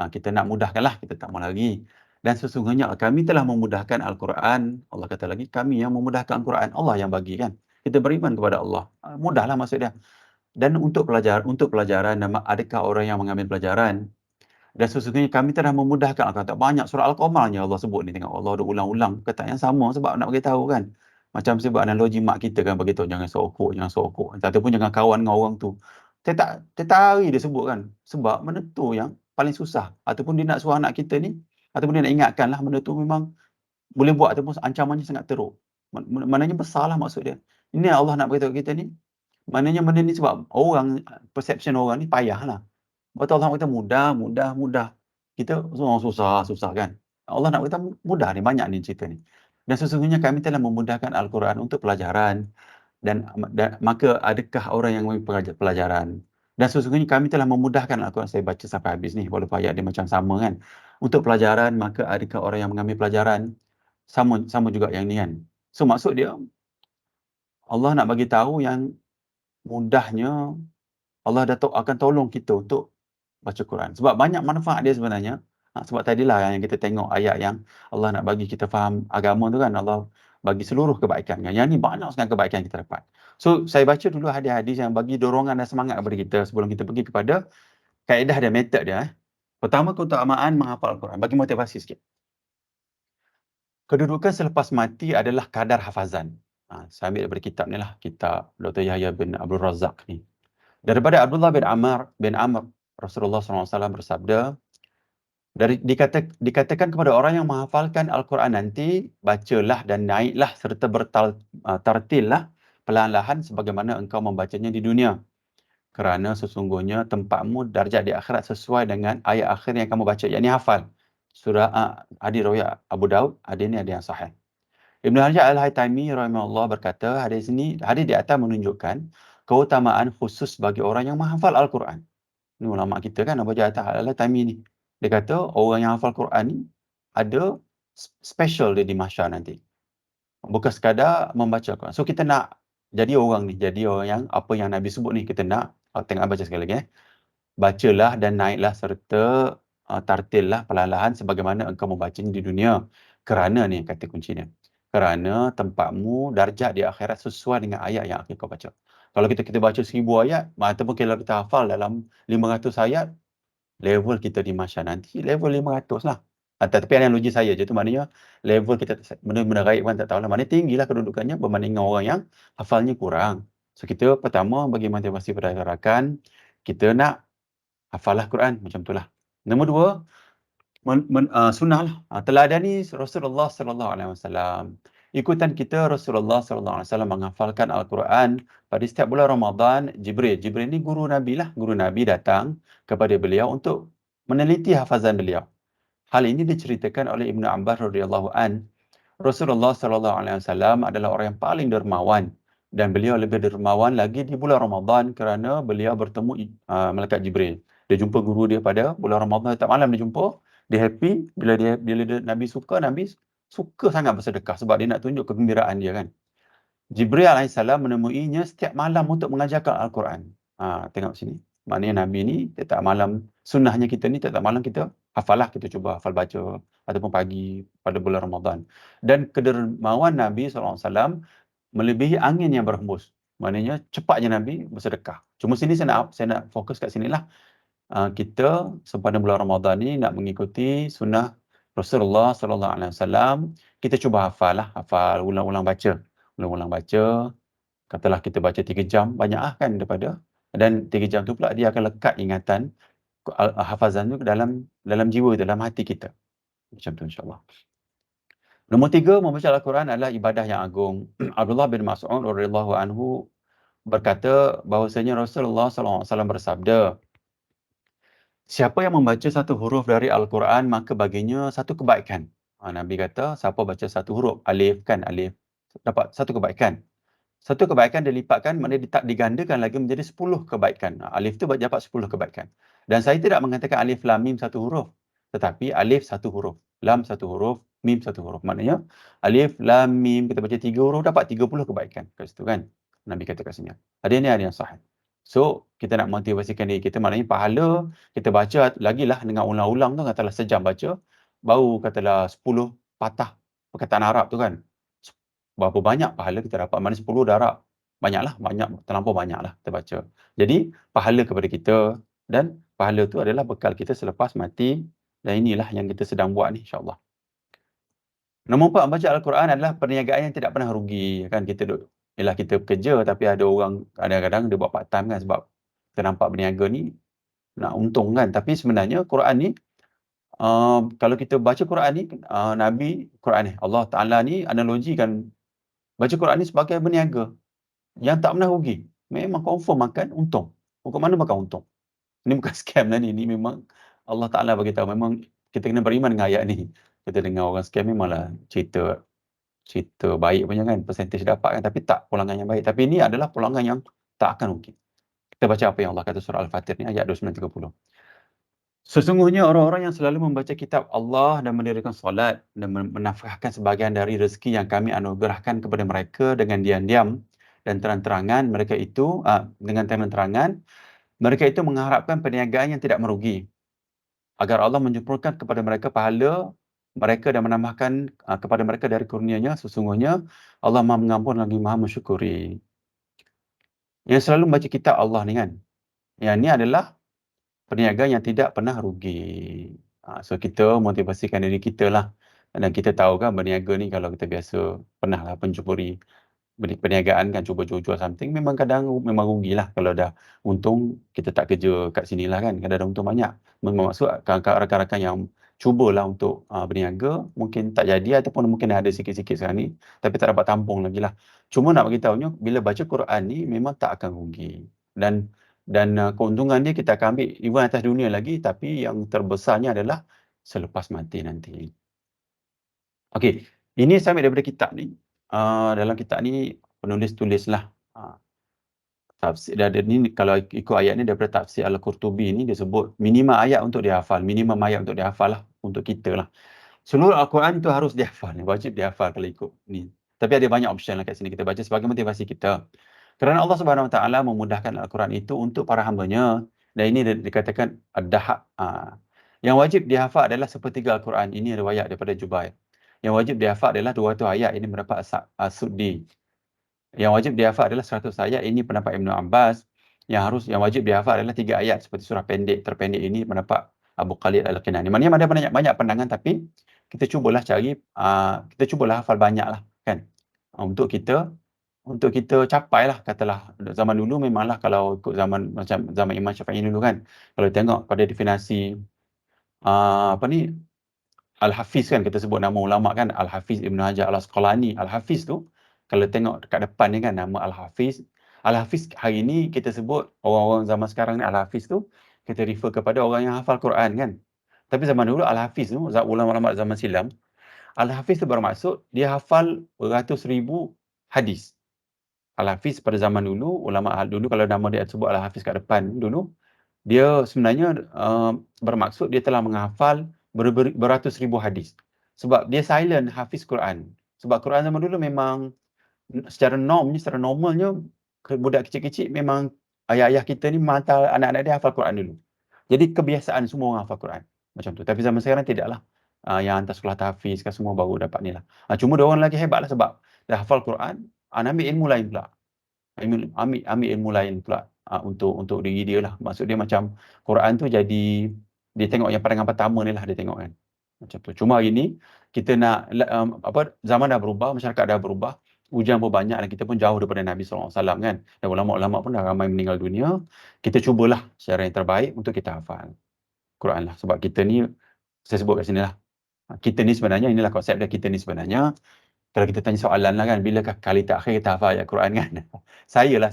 Kita nak mudahkanlah, kita tak mau lagi. Dan sesungguhnya kami telah memudahkan Al-Quran. Allah kata lagi, kami yang memudahkan Al-Quran. Allah yang bagi kan. Kita beriman kepada Allah. Mudahlah maksud dia. Dan untuk pelajaran, adakah orang yang mengambil pelajaran? Dan sesungguhnya kami telah memudahkan. Kata banyak surah Al-Qamar yang Allah sebut ni. Tengok Allah dah ulang-ulang kata yang sama sebab nak bagi tahu kan. Macam sebab analogi mak kita kan bagi tahu jangan sokok. Ataupun jangan kawan dengan orang tu. Tiap hari dia sebut kan. Sebab benda tu yang paling susah. Ataupun dia nak suruh anak kita ni, ataupun dia nak ingatkan lah benda tu memang boleh buat ataupun ancamannya sangat teruk. Maknanya besarlah maksud dia. Ini Allah nak beritahu kita ni. Maknanya benda ni sebab orang, perception orang ni payahlah. Betul, Allah kata mudah. Kita semua susah kan. Allah nak kata mudah ni, banyak ni cerita ni. Dan sesungguhnya kami telah memudahkan Al-Quran untuk pelajaran dan maka adakah orang yang mengambil pelajaran? Dan sesungguhnya kami telah memudahkan Al-Quran, saya baca sampai habis ni walaupun ayat dia macam sama kan. Untuk pelajaran, maka adakah orang yang mengambil pelajaran? Sama juga yang ni kan. So maksud dia Allah nak bagi tahu yang mudahnya Allah akan tolong kita untuk baca Quran. Sebab banyak manfaat dia sebenarnya. Sebab tadilah yang kita tengok ayat yang Allah nak bagi kita faham agama tu kan. Allah bagi seluruh kebaikan. Yang ni banyak sangat kebaikan kita dapat. So, saya baca dulu hadis-hadis yang bagi dorongan dan semangat kepada kita sebelum kita pergi kepada kaedah dan metod dia. Pertama, keutamaan menghafal Al-Quran. Bagi motivasi sikit. Kedudukan selepas mati adalah kadar hafazan. Saya ambil daripada kitab ni lah. Kitab Dr. Yahya bin Abdul Razak ni. Daripada Abdullah bin Amr, Rasulullah SAW bersabda, dikatakan kepada orang yang menghafalkan Al-Quran nanti, bacalah dan naiklah serta tartillah perlahan-lahan sebagaimana engkau membacanya di dunia. Kerana sesungguhnya tempatmu darjat di akhirat sesuai dengan ayat akhir yang kamu baca, yakni hafal. Surah hadis riwayat Abu Daud, hadis ni ada yang sahih. Ibn Hajar Al-Haytami rahimahullah berkata, hadis di atas menunjukkan keutamaan khusus bagi orang yang menghafal Al-Quran. Ni ulama kita kan, Abu Hajar Al-Haytami ni. Dia kata orang yang hafal Quran ni ada special dia di mahsyar nanti. Bukan sekadar membaca Quran. So kita nak jadi orang yang apa yang Nabi sebut ni, kita nak tengok baca sekali lagi. Bacalah dan naiklah serta tartillah perlahan-lahan sebagaimana engkau membacanya di dunia. Kerana ni kata kuncinya. Kerana tempatmu darjat di akhirat sesuai dengan ayat yang akan kau baca. Kalau kita baca 1000 ayat, ataupun kalau kita hafal dalam 500 ayat, level kita di mahsyar nanti level 500 lah. Tapi analogi saya je tu, maknanya level kita benda-benda gaib kan tak tahulah. Maknanya tinggilah kedudukannya berbanding dengan orang yang hafalnya kurang. So kita pertama bagi motivasi pada rakan, kita nak hafallah Quran macam itulah. Nombor dua, sunnah lah. Teladani Rasulullah sallallahu alaihi wasallam. Ikutan kita Rasulullah sallallahu alaihi wasallam menghafalkan Al-Quran pada setiap bulan Ramadan. Jibril ni guru Nabi lah. Guru Nabi datang kepada beliau untuk meneliti hafazan beliau. Hal ini diceritakan oleh Ibnu Abbas radhiyallahu an. Rasulullah sallallahu alaihi wasallam adalah orang yang paling dermawan, dan beliau lebih dermawan lagi di bulan Ramadan kerana beliau bertemu malaikat Jibril. Dia jumpa guru dia pada bulan Ramadan, tak malam dia jumpa. Dia happy bila Nabi suka sangat bersedekah sebab dia nak tunjuk kegembiraan dia kan. Jibril alaihissalam menemuinya setiap malam untuk mengajarkan Al-Quran. Tengok sini. Maknanya Nabi ni setiap malam, sunnahnya kita ni setiap malam kita hafalah, kita cuba hafal baca ataupun pagi pada bulan Ramadan. Dan kedermawan Nabi SAW melebihi angin yang berhembus. Maknanya cepatnya Nabi bersedekah. Cuma sini saya nak fokus kat sinilah. Kita sepanjang bulan Ramadan ni nak mengikuti sunnah Rasulullah SAW. Kita cuba hafal ulang-ulang baca. Katalah kita baca 3 jam, banyak lah kan daripada. Dan 3 jam tu pula dia akan lekat ingatan hafazan tu dalam jiwa, dalam hati kita. Macam tu insyaAllah. Nombor 3, membaca Al-Quran adalah ibadah yang agung. Abdullah bin Mas'ud radhiyallahu anhu berkata bahawasanya Rasulullah SAW bersabda, siapa yang membaca satu huruf dari Al-Quran maka baginya satu kebaikan. Nabi kata siapa baca satu huruf, alif dapat satu kebaikan. Satu kebaikan dilipatkan, maknanya digandakan lagi menjadi 10 kebaikan. Alif tu dapat 10 kebaikan. Dan saya tidak mengatakan alif lam mim satu huruf, tetapi alif satu huruf, lam satu huruf, mim satu huruf. Maknanya alif lam mim kita baca 3 huruf dapat 30 kebaikan. Kat situ kan Nabi kata kat sini. Ada yang sahih. So kita nak motivasikan diri kita, maknanya pahala kita baca lagilah dengan ulang-ulang tu, katalah sejam baca, baru katalah 10 patah perkataan Arab tu kan. Berapa banyak pahala kita dapat? Mana 10 darab. Banyaklah, terlampau banyaklah kita baca. Jadi, pahala kepada kita, dan pahala tu adalah bekal kita selepas mati, dan inilah yang kita sedang buat ni insyaAllah. Nombor 4, baca Al-Quran adalah perniagaan yang tidak pernah rugi. Kan kita bekerja, tapi ada orang kadang-kadang dia buat part time kan, sebab kita nampak berniaga ni nak untung kan. Tapi sebenarnya Quran ni, kalau kita baca Quran ni, Allah Ta'ala ni analogikan baca Quran ni sebagai berniaga yang tak pernah rugi. Memang confirm akan untung. Bukan mana makan untung. Ini bukan scam lah ni. Ini memang Allah Ta'ala bagi tahu. Memang kita kena beriman dengan ayat ni. Kita dengar orang scam memanglah cerita baik punya kan. Percentage dapat kan. Tapi tak pulangan yang baik. Tapi ini adalah pulangan yang tak akan rugi. Kita baca apa yang Allah kata surah Al-Fatir ni ayat 29-30. Sesungguhnya orang-orang yang selalu membaca kitab Allah dan mendirikan solat dan menafkahkan sebahagian dari rezeki yang kami anugerahkan kepada mereka dengan diam-diam dan terang-terangan, mereka itu mengharapkan perniagaan yang tidak merugi, agar Allah menyempurnakan kepada mereka pahala mereka dan menambahkan kepada mereka dari kurnia-Nya. Sesungguhnya Allah Maha Mengampun lagi Maha Mensyukuri. Yang selalu membaca kitab Allah ni kan, yang ni adalah perniagaan yang tidak pernah rugi. So kita motivasikan diri kita lah. Dan kita tahu kan berniaga ni kalau kita biasa pernah lah pencuri perniagaan kan, cuba jual something, memang kadang memang rugilah. Kalau dah untung, kita tak kerja kat sini lah kan. Kadang-kadang untung banyak. Maksud rakan-rakan yang cubalah untuk, berniaga, mungkin tak jadi ataupun mungkin ada sikit-sikit sekarang ni, tapi tak dapat tampung lagilah. Cuma nak bagi tahunya, bila baca Quran ni memang tak akan rugi dan keuntungan dia kita akan ambil even atas dunia lagi, tapi yang terbesarnya adalah selepas mati nanti. Okey, ini saya ambil daripada kitab ni, dalam kitab ni penulis tulislah, tafsir dia ada ni kalau ikut ayat ni daripada tafsir Al-Qurtubi ni dia sebut minimum ayat untuk dihafal, minimum ayat untuk dihafal lah, untuk kita lah. Seluruh Al-Quran tu harus dihafal, wajib dihafal kalau ikut ni. Tapi ada banyak option lah kat sini kita baca sebagai motivasi kita. Kerana Allah Subhanahu Wa Taala memudahkan Al-Quran itu untuk para hamba-Nya dan ini dikatakan ad-dahab. Yang wajib dihafal adalah sepertiga Al-Quran. Ini riwayat daripada Jubair. Yang wajib dihafal adalah 200 ayat. Ini mendapat As-Suddi. Yang wajib dihafal adalah 100 ayat. Ini pendapat Ibn Abbas. Yang wajib dihafal adalah 3 ayat seperti surah terpendek ini pendapat Abu Khalid Al-Qinani. Maknanya ada banyak pandangan tapi kita cubalah cari, kita cubalah hafal banyaklah kan. Untuk kita capailah katalah zaman dulu memanglah kalau ikut zaman macam zaman Imam Syafi'i dulu kan. Kalau tengok pada definisi apa ni Al-Hafiz kan kita sebut nama ulama kan Al-Hafiz Ibn Hajar Al-Asqalani. Al-Hafiz tu kalau tengok dekat depan ni kan nama Al-Hafiz. Al-Hafiz hari ni kita sebut orang-orang zaman sekarang ni Al-Hafiz tu kita refer kepada orang yang hafal Quran kan. Tapi zaman dulu Al-Hafiz tu ulama-ulama zaman silam, Al-Hafiz tu bermaksud dia hafal beratus ribu hadis. Al-Hafiz pada zaman dulu, ulama dulu kalau nama dia sebut Al-Hafiz kat depan dulu, dia sebenarnya bermaksud dia telah menghafal beratus ribu hadis. Sebab dia silent hafiz Quran. Sebab Quran zaman dulu memang secara normalnya budak kecil-kecil memang ayah-ayah kita ni menghantar anak-anak dia hafal Quran dulu. Jadi kebiasaan semua orang hafal Quran. Macam tu. Tapi zaman sekarang tidaklah. Yang hantar sekolah tahfiz kan semua baru dapat ni lah. Cuma dia orang lagi hebatlah sebab dah hafal Quran, ambil ilmu lain pula. Ambil ilmu lain pula untuk diri dia lah. Maksud dia macam Quran tu jadi dia tengok yang pandangan pertama ni lah dia tengok kan. Macam tu. Cuma hari ni kita nak zaman dah berubah, masyarakat dah berubah, ujian pun banyak dan kita pun jauh daripada Nabi SAW kan. Dan ulama-ulama pun dah ramai meninggal dunia. Kita cubalah cara yang terbaik untuk kita hafal Quran lah. Sebab kita ni, saya sebut kat sini lah. Kita ni sebenarnya, inilah konsep dia, kita ni sebenarnya kalau kita tanya soalan lah kan, bilakah kali terakhir kita hafal ayat Quran kan? Saya lah.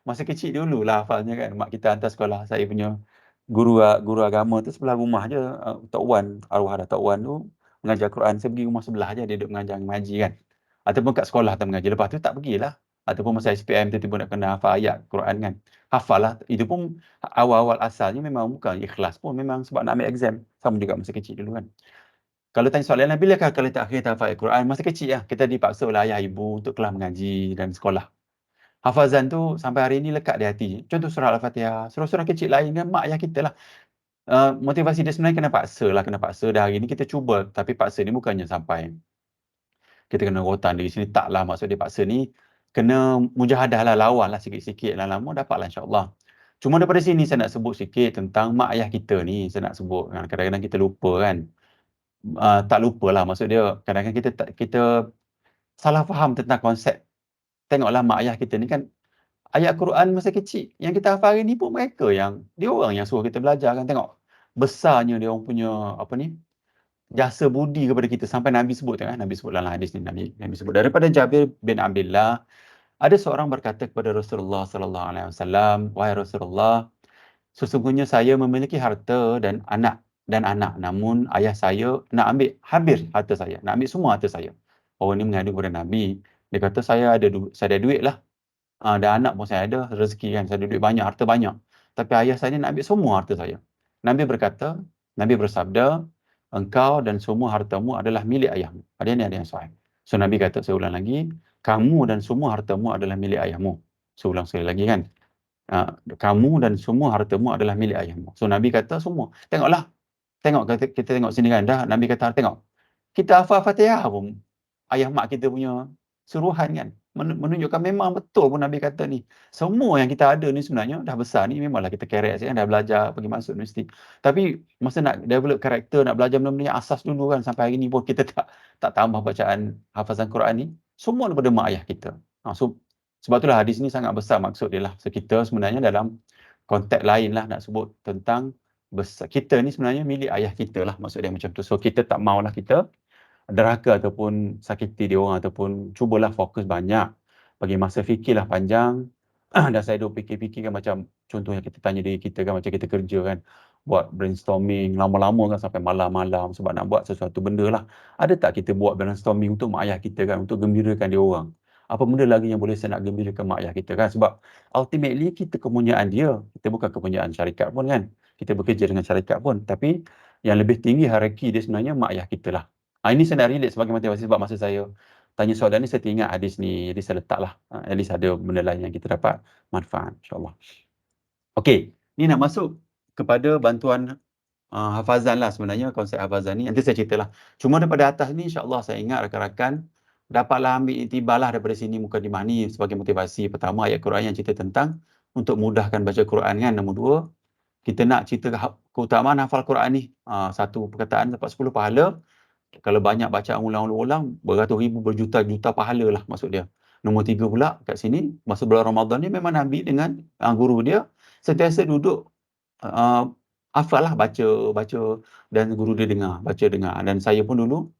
Masa kecil dulu lah hafalnya kan. Mak kita hantar sekolah, saya punya guru agama tu sebelah rumah je, Tok Wan, arwah dah Tok Wan tu, mengajar Quran. Saya pergi rumah sebelah je, dia duduk mengajar mengaji kan. Ataupun kat sekolah tu mengaji. Lepas tu tak pergilah. Ataupun masa SPM tiba-tiba nak kena hafal ayat Quran kan. Hafal lah. Itu pun awal-awal asalnya memang bukan ikhlas pun, memang sebab nak ambil exam. Sama juga masa kecil dulu kan. Kalau tanya soalan lain, bilakah kali terakhir kita hafal Al-Quran? Masa kecil lah. Kita dipaksa oleh ayah ibu untuk kelas mengaji dan sekolah. Hafazan tu sampai hari ini lekat di hati. Contoh surah Al-Fatihah. Surah-surah kecil lain kan mak ayah kita lah. Motivasi dia sebenarnya kena paksa. Dah hari ni kita cuba. Tapi paksa ni bukannya sampai kita kena rotan diri sini. Taklah maksud dia paksa ni. Kena mujahadah lah, lawan lah sikit-sikit. Lama-lama dapatlah insyaAllah. Cuma daripada sini saya nak sebut sikit tentang mak ayah kita ni. Saya nak sebut. Kadang-kadang kita lupa kan. Tak lupalah maksud dia kadang-kadang kita salah faham tentang konsep. Tengoklah mak ayah kita ni kan ayat Quran masa kecil yang kita hafal hari ni pun mereka yang dia orang yang suruh kita belajar kan. Tengok besarnya dia orang punya apa ni jasa budi kepada kita sampai Nabi sebut kan. Nabi sebut dalam hadis ni, Nabi sebut daripada Jabir bin Abdullah, ada seorang berkata kepada Rasulullah sallallahu alaihi wasallam, wahai Rasulullah, sesungguhnya saya memiliki harta dan anak, namun ayah saya nak ambil habis harta saya, nak ambil semua harta saya. Orang ni mengadu kepada Nabi. Dia kata saya ada duit lah. Dan anak pun saya ada rezeki kan, saya ada duit banyak, harta banyak. Tapi ayah saya ni nak ambil semua harta saya. Nabi bersabda, engkau dan semua hartamu adalah milik ayahmu. Ada yang sahih. So Nabi kata, saya ulang lagi, kamu dan semua hartamu adalah milik ayahmu. So ulang sekali lagi kan. Kamu dan semua hartamu adalah milik ayahmu. So Nabi kata semua. Tengoklah. Kita tengok sini kan. Dah Nabi kata tengok. Kita hafal Fatihah pun ayah mak kita punya suruhan kan. Menunjukkan memang betul pun Nabi kata ni. Semua yang kita ada ni sebenarnya dah besar ni memanglah kita kerek kan, dah belajar pergi masuk universiti. Tapi masa nak develop karakter, nak belajar benda-benda yang asas dulu kan, sampai hari ni pun kita tak tambah bacaan hafazan Quran ni. Semua daripada mak ayah kita. So sebab itulah hadis ni sangat besar maksud dia lah. So kita sebenarnya dalam konteks lain lah nak sebut tentang kita ni sebenarnya milik ayah kita lah, maksud dia macam tu. So kita tak maulah kita derhaka ataupun sakiti dia orang, ataupun cubalah fokus banyak, bagi masa fikirlah panjang. Dan saya duk fikir-fikir kan, macam contohnya kita tanya diri kita kan, macam kita kerja kan, buat brainstorming lama-lama kan sampai malam-malam sebab nak buat sesuatu benda lah. Ada tak kita buat brainstorming untuk mak ayah kita kan, untuk gembirakan dia orang? Apa benda lagi yang boleh saya nak gembirakan mak ayah kita kan? Sebab ultimately kita kepunyaan dia, kita bukan kepunyaan syarikat pun kan. Kita bekerja dengan syarikat pun, tapi yang lebih tinggi hierarki dia sebenarnya mak ayah kita lah. Ini saya nak relate sebagai motivasi, sebab masa saya tanya soalan ni saya teringat hadis ni, jadi saya letaklah, at least ada benda lain yang kita dapat manfaat, insyaAllah. Okey, ni nak masuk kepada bantuan hafazan lah sebenarnya, konsep hafazan ni. Nanti saya ceritalah. Cuma daripada atas ni, insyaAllah saya ingat rakan-rakan dapatlah ambil iktibarlah daripada sini, mukadimah ni sebagai motivasi. Pertama, ayat Quran yang cerita tentang untuk mudahkan baca Quran kan. Nombor dua, kita nak cerita keutamaan hafal Quran ni. Satu perkataan dapat 10 pahala. Kalau banyak bacaan ulang-ulang, beratus ribu, berjuta-juta pahala lah maksud dia. Nombor tiga pula kat sini, masa bulan Ramadan ni memang Nabi dengan guru dia sentiasa duduk hafal lah, baca dan guru dia baca dengar. Dan saya pun dulu,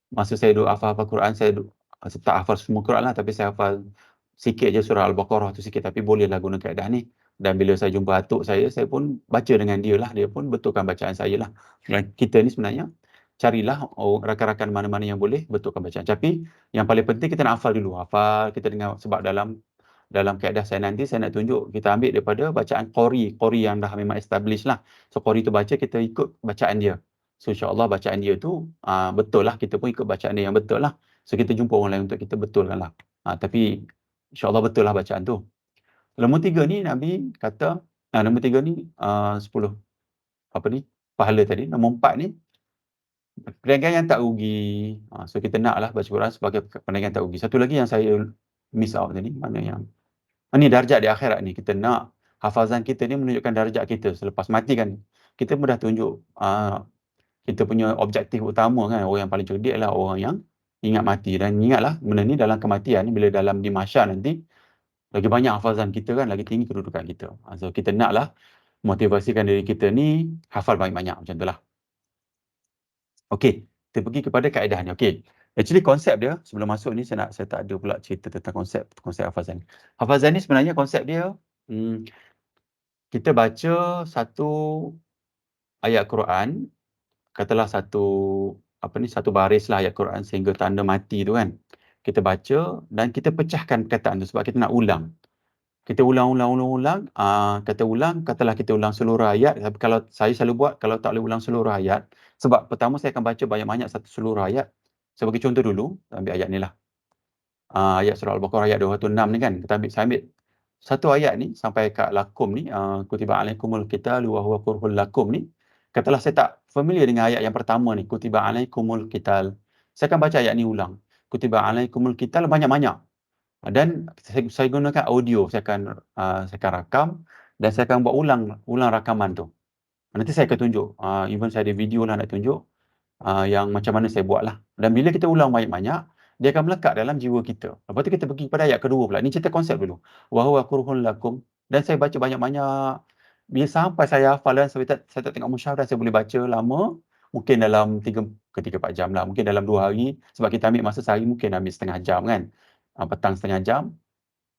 masa saya duduk hafal Quran, saya tak hafal semua Quran lah, tapi saya hafal sikit je surah Al-Baqarah tu sikit, tapi bolehlah guna kaedah ni. Dan bila saya jumpa atuk saya pun baca dengan dia lah, dia pun betulkan bacaan saya lah. Dan kita ni sebenarnya carilah rakan-rakan mana-mana yang boleh betulkan bacaan. Tapi yang paling penting kita nak hafal dulu. Hafal, kita dengar, sebab dalam kaedah saya nanti saya nak tunjuk, kita ambil daripada bacaan qori yang dah memang establish lah. So qori tu baca, kita ikut bacaan dia. So insyaAllah bacaan dia tu betul lah, kita pun ikut bacaan dia yang betul lah. So kita jumpa orang lain untuk kita betulkan lah. Tapi insyaAllah betul lah bacaan tu. Nombor tiga ni Nabi kata, nombor tiga ni 10 pahala tadi. Nombor 4 ni perniagaan yang tak rugi. So kita naklah baca Quran sebagai perniagaan tak rugi. Satu lagi yang saya miss out tadi, mana yang ni darjat di akhirat ni. Kita nak hafazan kita ni menunjukkan darjat kita selepas mati kan. Kita pun dah tunjuk kita punya objektif utama kan. Orang yang paling cerdik adalah orang yang ingat mati. Dan ingatlah benda ni dalam kematian ni, bila dalam di mahsyar nanti, lagi banyak hafazan kita kan, lagi tinggi kedudukan kita. So kita naklah motivasikan diri kita ni hafal banyak-banyak, macam tu lah. Okey, kita pergi kepada kaedah ni. Okey. Actually konsep dia, sebelum masuk ni saya tak ada pula cerita tentang konsep hafazan. Hafazan ni sebenarnya konsep dia, kita baca satu ayat Quran, katalah satu baris lah ayat Quran sehingga tanda mati tu kan. Kita baca dan kita pecahkan perkataan tu sebab kita nak ulang. Kita ulang, katalah kita ulang seluruh ayat. Tapi kalau saya selalu buat, kalau tak boleh ulang seluruh ayat, sebab pertama saya akan baca banyak-banyak satu seluruh ayat. Sebagai contoh dulu, ambil ayat ni lah. Ayat surah Al-Baqarah ayat 206 ni kan. Saya ambil satu ayat ni sampai kat lakum ni, kutiba alaikumul qitalu wa huwa kurhul lakum ni. Katalah saya tak familiar dengan ayat yang pertama ni, kutiba alaikumul qital. Saya akan baca ayat ni ulang. Kutiba alaikumul qital banyak-banyak. Dan saya gunakan audio, saya akan rakam dan saya akan buat ulang rakaman tu. Nanti saya akan tunjuk, even saya ada video lah nak tunjuk yang macam mana saya buat lah. Dan bila kita ulang banyak-banyak, dia akan melekat dalam jiwa kita. Lepas tu kita pergi kepada ayat kedua pula. Ni cerita konsep dulu. Wa huwa kurhun lakum. Dan saya baca banyak-banyak. Bila sampai saya hafal dan saya tak tengok musyaf dan saya boleh baca lama, mungkin dalam 3-4 jam lah. Mungkin dalam 2 hari. Sebab kita ambil masa sehari, mungkin ambil setengah jam kan. Petang setengah jam.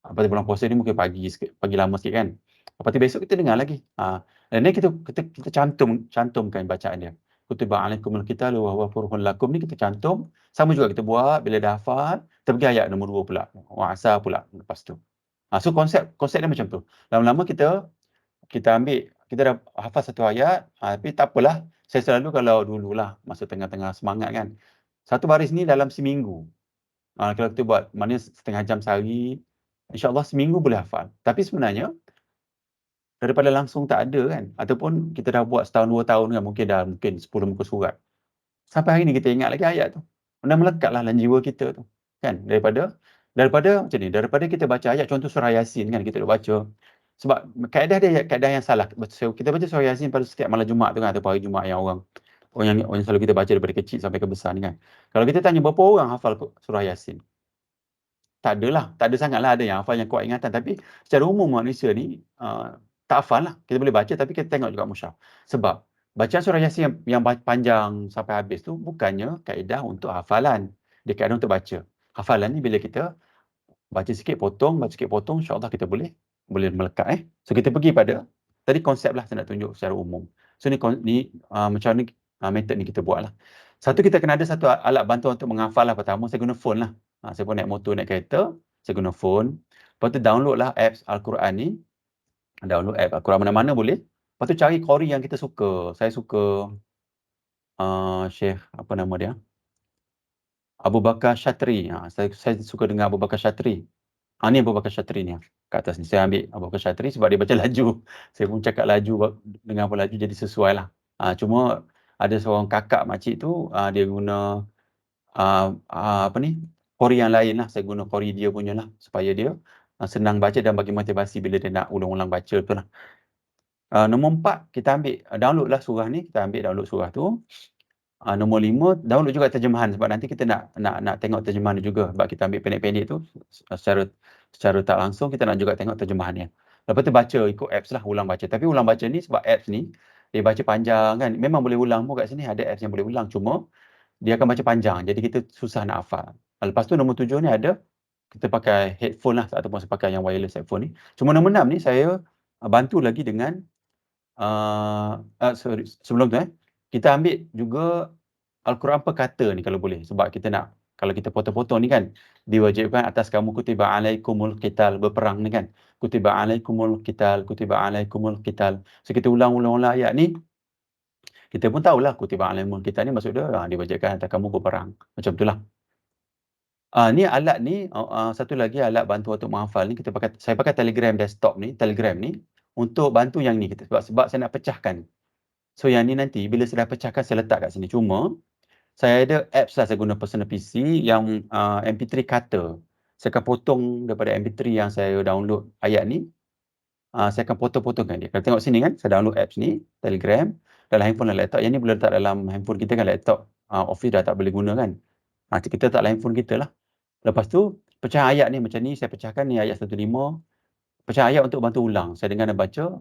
Lepas tu bulan puasa ni mungkin pagi lama sikit kan. Lepas tu besok kita dengar lagi. Dan ni kita cantumkan bacaan dia. Kutiba alaikumul qitalu wa huwa kurhun lakum ni kita cantum. Sama juga kita buat bila dah hafal, kita pergi ayat nombor 2 pula. Wa asa pula lepas tu. So konsep dia macam tu. Lama-lama kita ambil, kita dah hafal satu ayat, tapi tak apalah. Saya selalu kalau dululah masa tengah-tengah semangat kan, satu baris ni dalam seminggu. Kalau kita buat, maknanya setengah jam sehari, insyaAllah seminggu boleh hafal. Tapi sebenarnya, daripada langsung tak ada kan, ataupun kita dah buat setahun 2 tahun kan, mungkin 10 muka surat. Sampai hari ni kita ingat lagi ayat tu. Dan melekatlah dalam jiwa kita tu. Kan? Daripada macam ni, daripada kita baca ayat, contoh surah Yasin kan, kita dah baca. Sebab kaedah dia kaedah yang salah. Kita baca surah Yasin pada setiap malam Jumaat tu kan, atau hari Jumaat yang orang yang selalu kita baca daripada kecil sampai ke besar ni kan. Kalau kita tanya berapa orang hafal surah Yasin? Tak ada sangatlah ada yang hafal yang kuat ingatan. Tapi secara umum manusia ni, tak hafal lah. Kita boleh baca tapi kita tengok juga mushaf. Sebab bacaan surah Yasin yang panjang sampai habis tu bukannya kaedah untuk hafalan. Dia kaedah untuk baca. Hafalan ni bila kita baca sikit potong, insya-Allah kita boleh melekat So kita pergi pada tadi konsep lah saya nak tunjuk secara umum. So ni macam ni method ni kita buat lah. Satu kita kena ada satu alat bantuan untuk menghafal lah. Pertama saya guna phone lah. Saya pun naik motor, naik kereta, saya guna phone. Lepas tu download lah apps Al-Quran ni. Download app Al-Quran mana-mana boleh. Lepas tu cari qari yang kita suka. Saya suka Syekh apa nama dia? Abu Bakar Syatri. Saya suka dengar Abu Bakar Syatri. Ni Abu Bakar Syatri ni. Kat atas ni. Saya ambil Abu Bakar Syatri sebab dia baca laju. Saya pun cakap laju, dengar pun laju jadi sesuai lah. Cuma ada seorang kakak makcik tu, dia guna apa ni, qari yang lain lah. Saya guna qari dia punya lah. Supaya dia senang baca dan bagi motivasi bila dia nak ulang-ulang baca tu lah. Nombor 4, kita ambil, download lah surah ni. Kita ambil download surah tu. Nombor 5, download juga terjemahan sebab nanti kita nak tengok terjemahan juga sebab kita ambil pendek-pendek tu secara tak langsung kita nak juga tengok terjemahannya. Lepas tu baca ikut apps lah, ulang baca. Tapi ulang baca ni sebab apps ni dia baca panjang kan. Memang boleh ulang pun kat sini ada apps yang boleh ulang, cuma dia akan baca panjang. Jadi kita susah nak hafal. Lepas tu nombor 7 ni ada kita pakai headphone lah ataupun saya pakai yang wireless headphone ni. Cuma nombor 6 ni saya bantu lagi dengan sebelum tu kita ambil juga Al-Quran per kata ni kalau boleh. Sebab kita nak, kalau kita potong-potong ni kan, diwajibkan atas kamu kutiba alaikumul qital, berperang ni kan. Kutiba alaikumul qital, kutiba alaikumul qital. So kita ulang-ulang ayat ni, kita pun tahulah kutiba alaikumul qital ni maksud dia, diwajibkan atas kamu berperang. Macam itulah. Ni alat ni, satu lagi alat bantu untuk menghafal ni, saya pakai Telegram desktop ni, Telegram ni, untuk bantu yang ni. Sebab saya nak pecahkan. So yang ni nanti, bila saya dah pecahkan, saya letak kat sini. Cuma, saya ada apps lah, saya guna personal PC yang MP3 cutter. Saya akan potong daripada MP3 yang saya download ayat ni. Saya akan potong-potongkan dia. Kalau tengok sini kan, saya download apps ni, Telegram, dalam handphone dan laptop. Yang ni boleh letak dalam handphone kita kan, laptop. Office dah tak boleh guna kan. Kita letak dalam handphone kita lah. Lepas tu, pecah ayat ni macam ni, saya pecahkan ni ayat 15. Pecah ayat untuk bantu ulang. Saya dengar dan baca.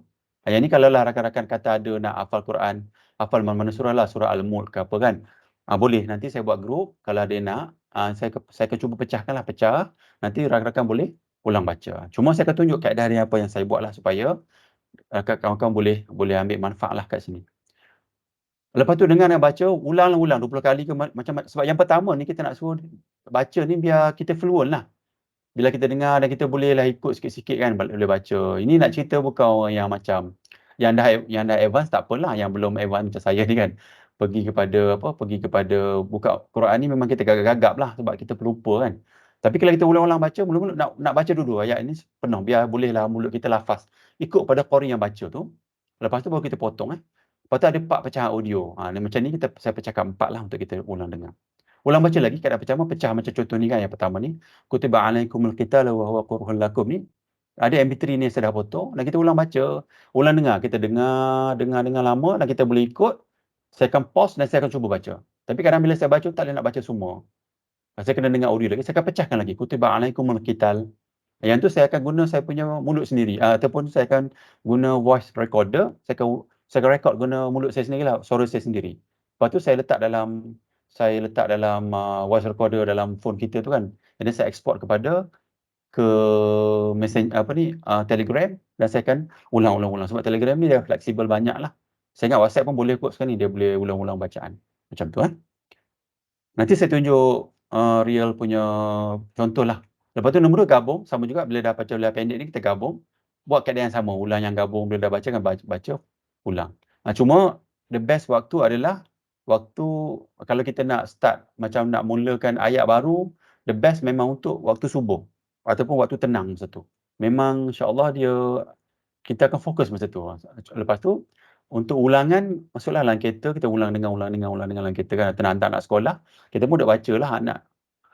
Yang ni kalau lah rakan-rakan kata ada nak hafal Quran, hafal mana-mana surah lah, surah Al-Mulk ke apa kan. Boleh, nanti saya buat grup. Kalau ada nak, saya akan cuba pecahkan lah, pecah. Nanti rakan-rakan boleh ulang baca. Cuma saya akan tunjuk kaedah dia apa yang saya buat lah, supaya kawan-kawan boleh ambil manfaat lah kat sini. Lepas tu dengar dan baca, ulang 20 kali ke macam. Sebab yang pertama ni kita nak suruh baca ni biar kita fluent lah. Bila kita dengar dan kita bolehlah ikut sikit-sikit kan, boleh baca. Ini nak cerita bukan orang yang macam yang dah advance tak apalah, yang belum advance macam saya ni kan. Pergi kepada buka Quran ni memang kita gagap-gagap lah sebab kita pelupa kan. Tapi kalau kita ulang-ulang baca, mula-mula nak baca dulu ayat ni penuh biar bolehlah mulut kita lafaz. Ikut pada qari yang baca tu. Lepas tu baru kita potong Lepas tu ada part pecahan audio. Macam ni saya pecahkan 4 lah untuk kita ulang dengar. Ulang baca lagi keadaan pertama, pecah macam contoh ni kan yang pertama ni. Kutiba alaikumul qitalu wa huwa kurhun lakum ni. Ada MP3 ni saya dah potong dan kita ulang baca. Ulang dengar, kita dengar lama dan kita boleh ikut. Saya akan pause dan saya akan cuba baca. Tapi kadang bila saya baca tak boleh nak baca semua. Saya kena dengar audio lagi, saya akan pecahkan lagi. Kutiba alaikumul qital. Yang tu saya akan guna saya punya mulut sendiri. Ataupun saya akan guna voice recorder. Saya akan record guna mulut saya sendirilah, suara saya sendiri. Lepas tu saya letak dalam voice recorder dalam phone kita tu kan. Jadi saya export ke Telegram dan saya akan ulang-ulang sebab Telegram ni dia fleksibel banyak lah. Saya ingat WhatsApp pun boleh kot sekarang ni, dia boleh ulang-ulang bacaan. Macam tu Nanti saya tunjuk real punya contoh lah. Lepas tu nombor 2 gabung, sama juga bila dah baca wilayah pendek ni kita gabung. Buat keadaan yang sama, ulang yang gabung bila dah baca kan baca ulang. Cuma the best waktu adalah waktu kalau kita nak start macam nak mulakan ayat baru, the best memang untuk waktu subuh ataupun waktu tenang masa tu. Memang insya-Allah kita akan fokus masa tu. Lepas tu untuk ulangan, masuklah dalam kereta, kita ulang dengar dalam kereta kan. Hantar anak sekolah, kita pun dah bacalah,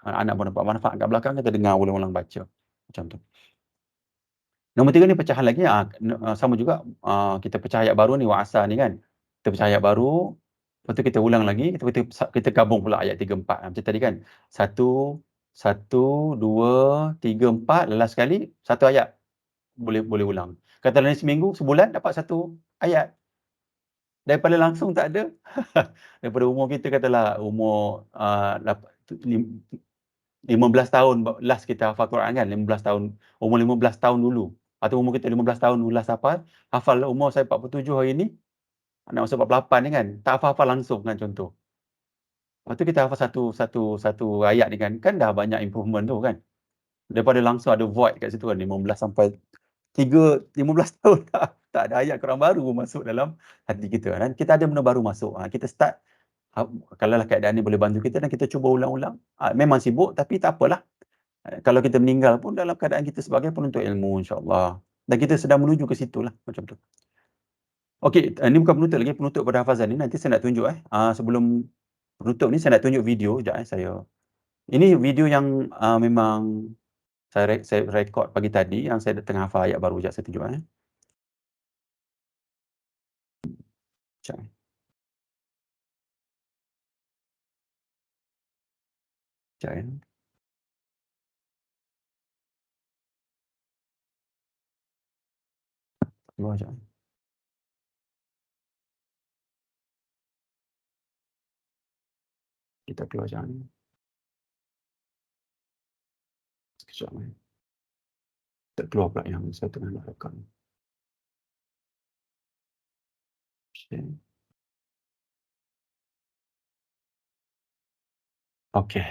anak pun dapat manfaat kat belakang, kita dengar ulang-ulang baca. Macam tu. Nombor 3 ni pecahan lagi, sama juga, kita pecah ayat baru ni, wa asa ni kan. Kita pecah ayat baru, lepas tu kita ulang lagi, kita gabung pula ayat 3, 4. Macam tadi kan. 1, 2, 3, 4, last sekali, satu ayat boleh ulang. Katalah seminggu, sebulan dapat 1 ayat. Daripada langsung tak ada. Daripada umur kita katalah umur, 15 tahun last kita hafal Quran kan, 15 tahun, umur 15 tahun dulu, atau umur kita 15 tahun dulu last hafal umur saya 47 hari ni, nak masuk 48 ni kan, tak hafal-hafal langsung kan contoh. Lepas tu kita hafal satu ayat ni kan dah banyak improvement tu kan. Daripada langsung ada void kat situ kan, 15 sampai 15 tahun tak ada ayat Quran baru masuk dalam hati kita dan kita ada benda baru masuk. Kita start, kalaulah keadaan ni boleh bantu kita dan kita cuba ulang-ulang. Memang sibuk tapi tak apalah. Kalau kita meninggal pun dalam keadaan kita sebagai penuntut ilmu insya-Allah. Dan kita sedang menuju ke situlah macam tu. Okey, ni bukan penutup lagi, penutup pada hafazan ni nanti saya nak tunjuk sebelum penutup ni saya nak tunjuk video jap saya. Ini video yang memang saya rekod pagi tadi yang saya tengah hafal ayat baru, jap saya tunjuk Jap. Jap Keluar jap. Kita keluar jap ni. Sekejap Terkeluar pula yang saya tengah nak rekod ni. Share. Okey.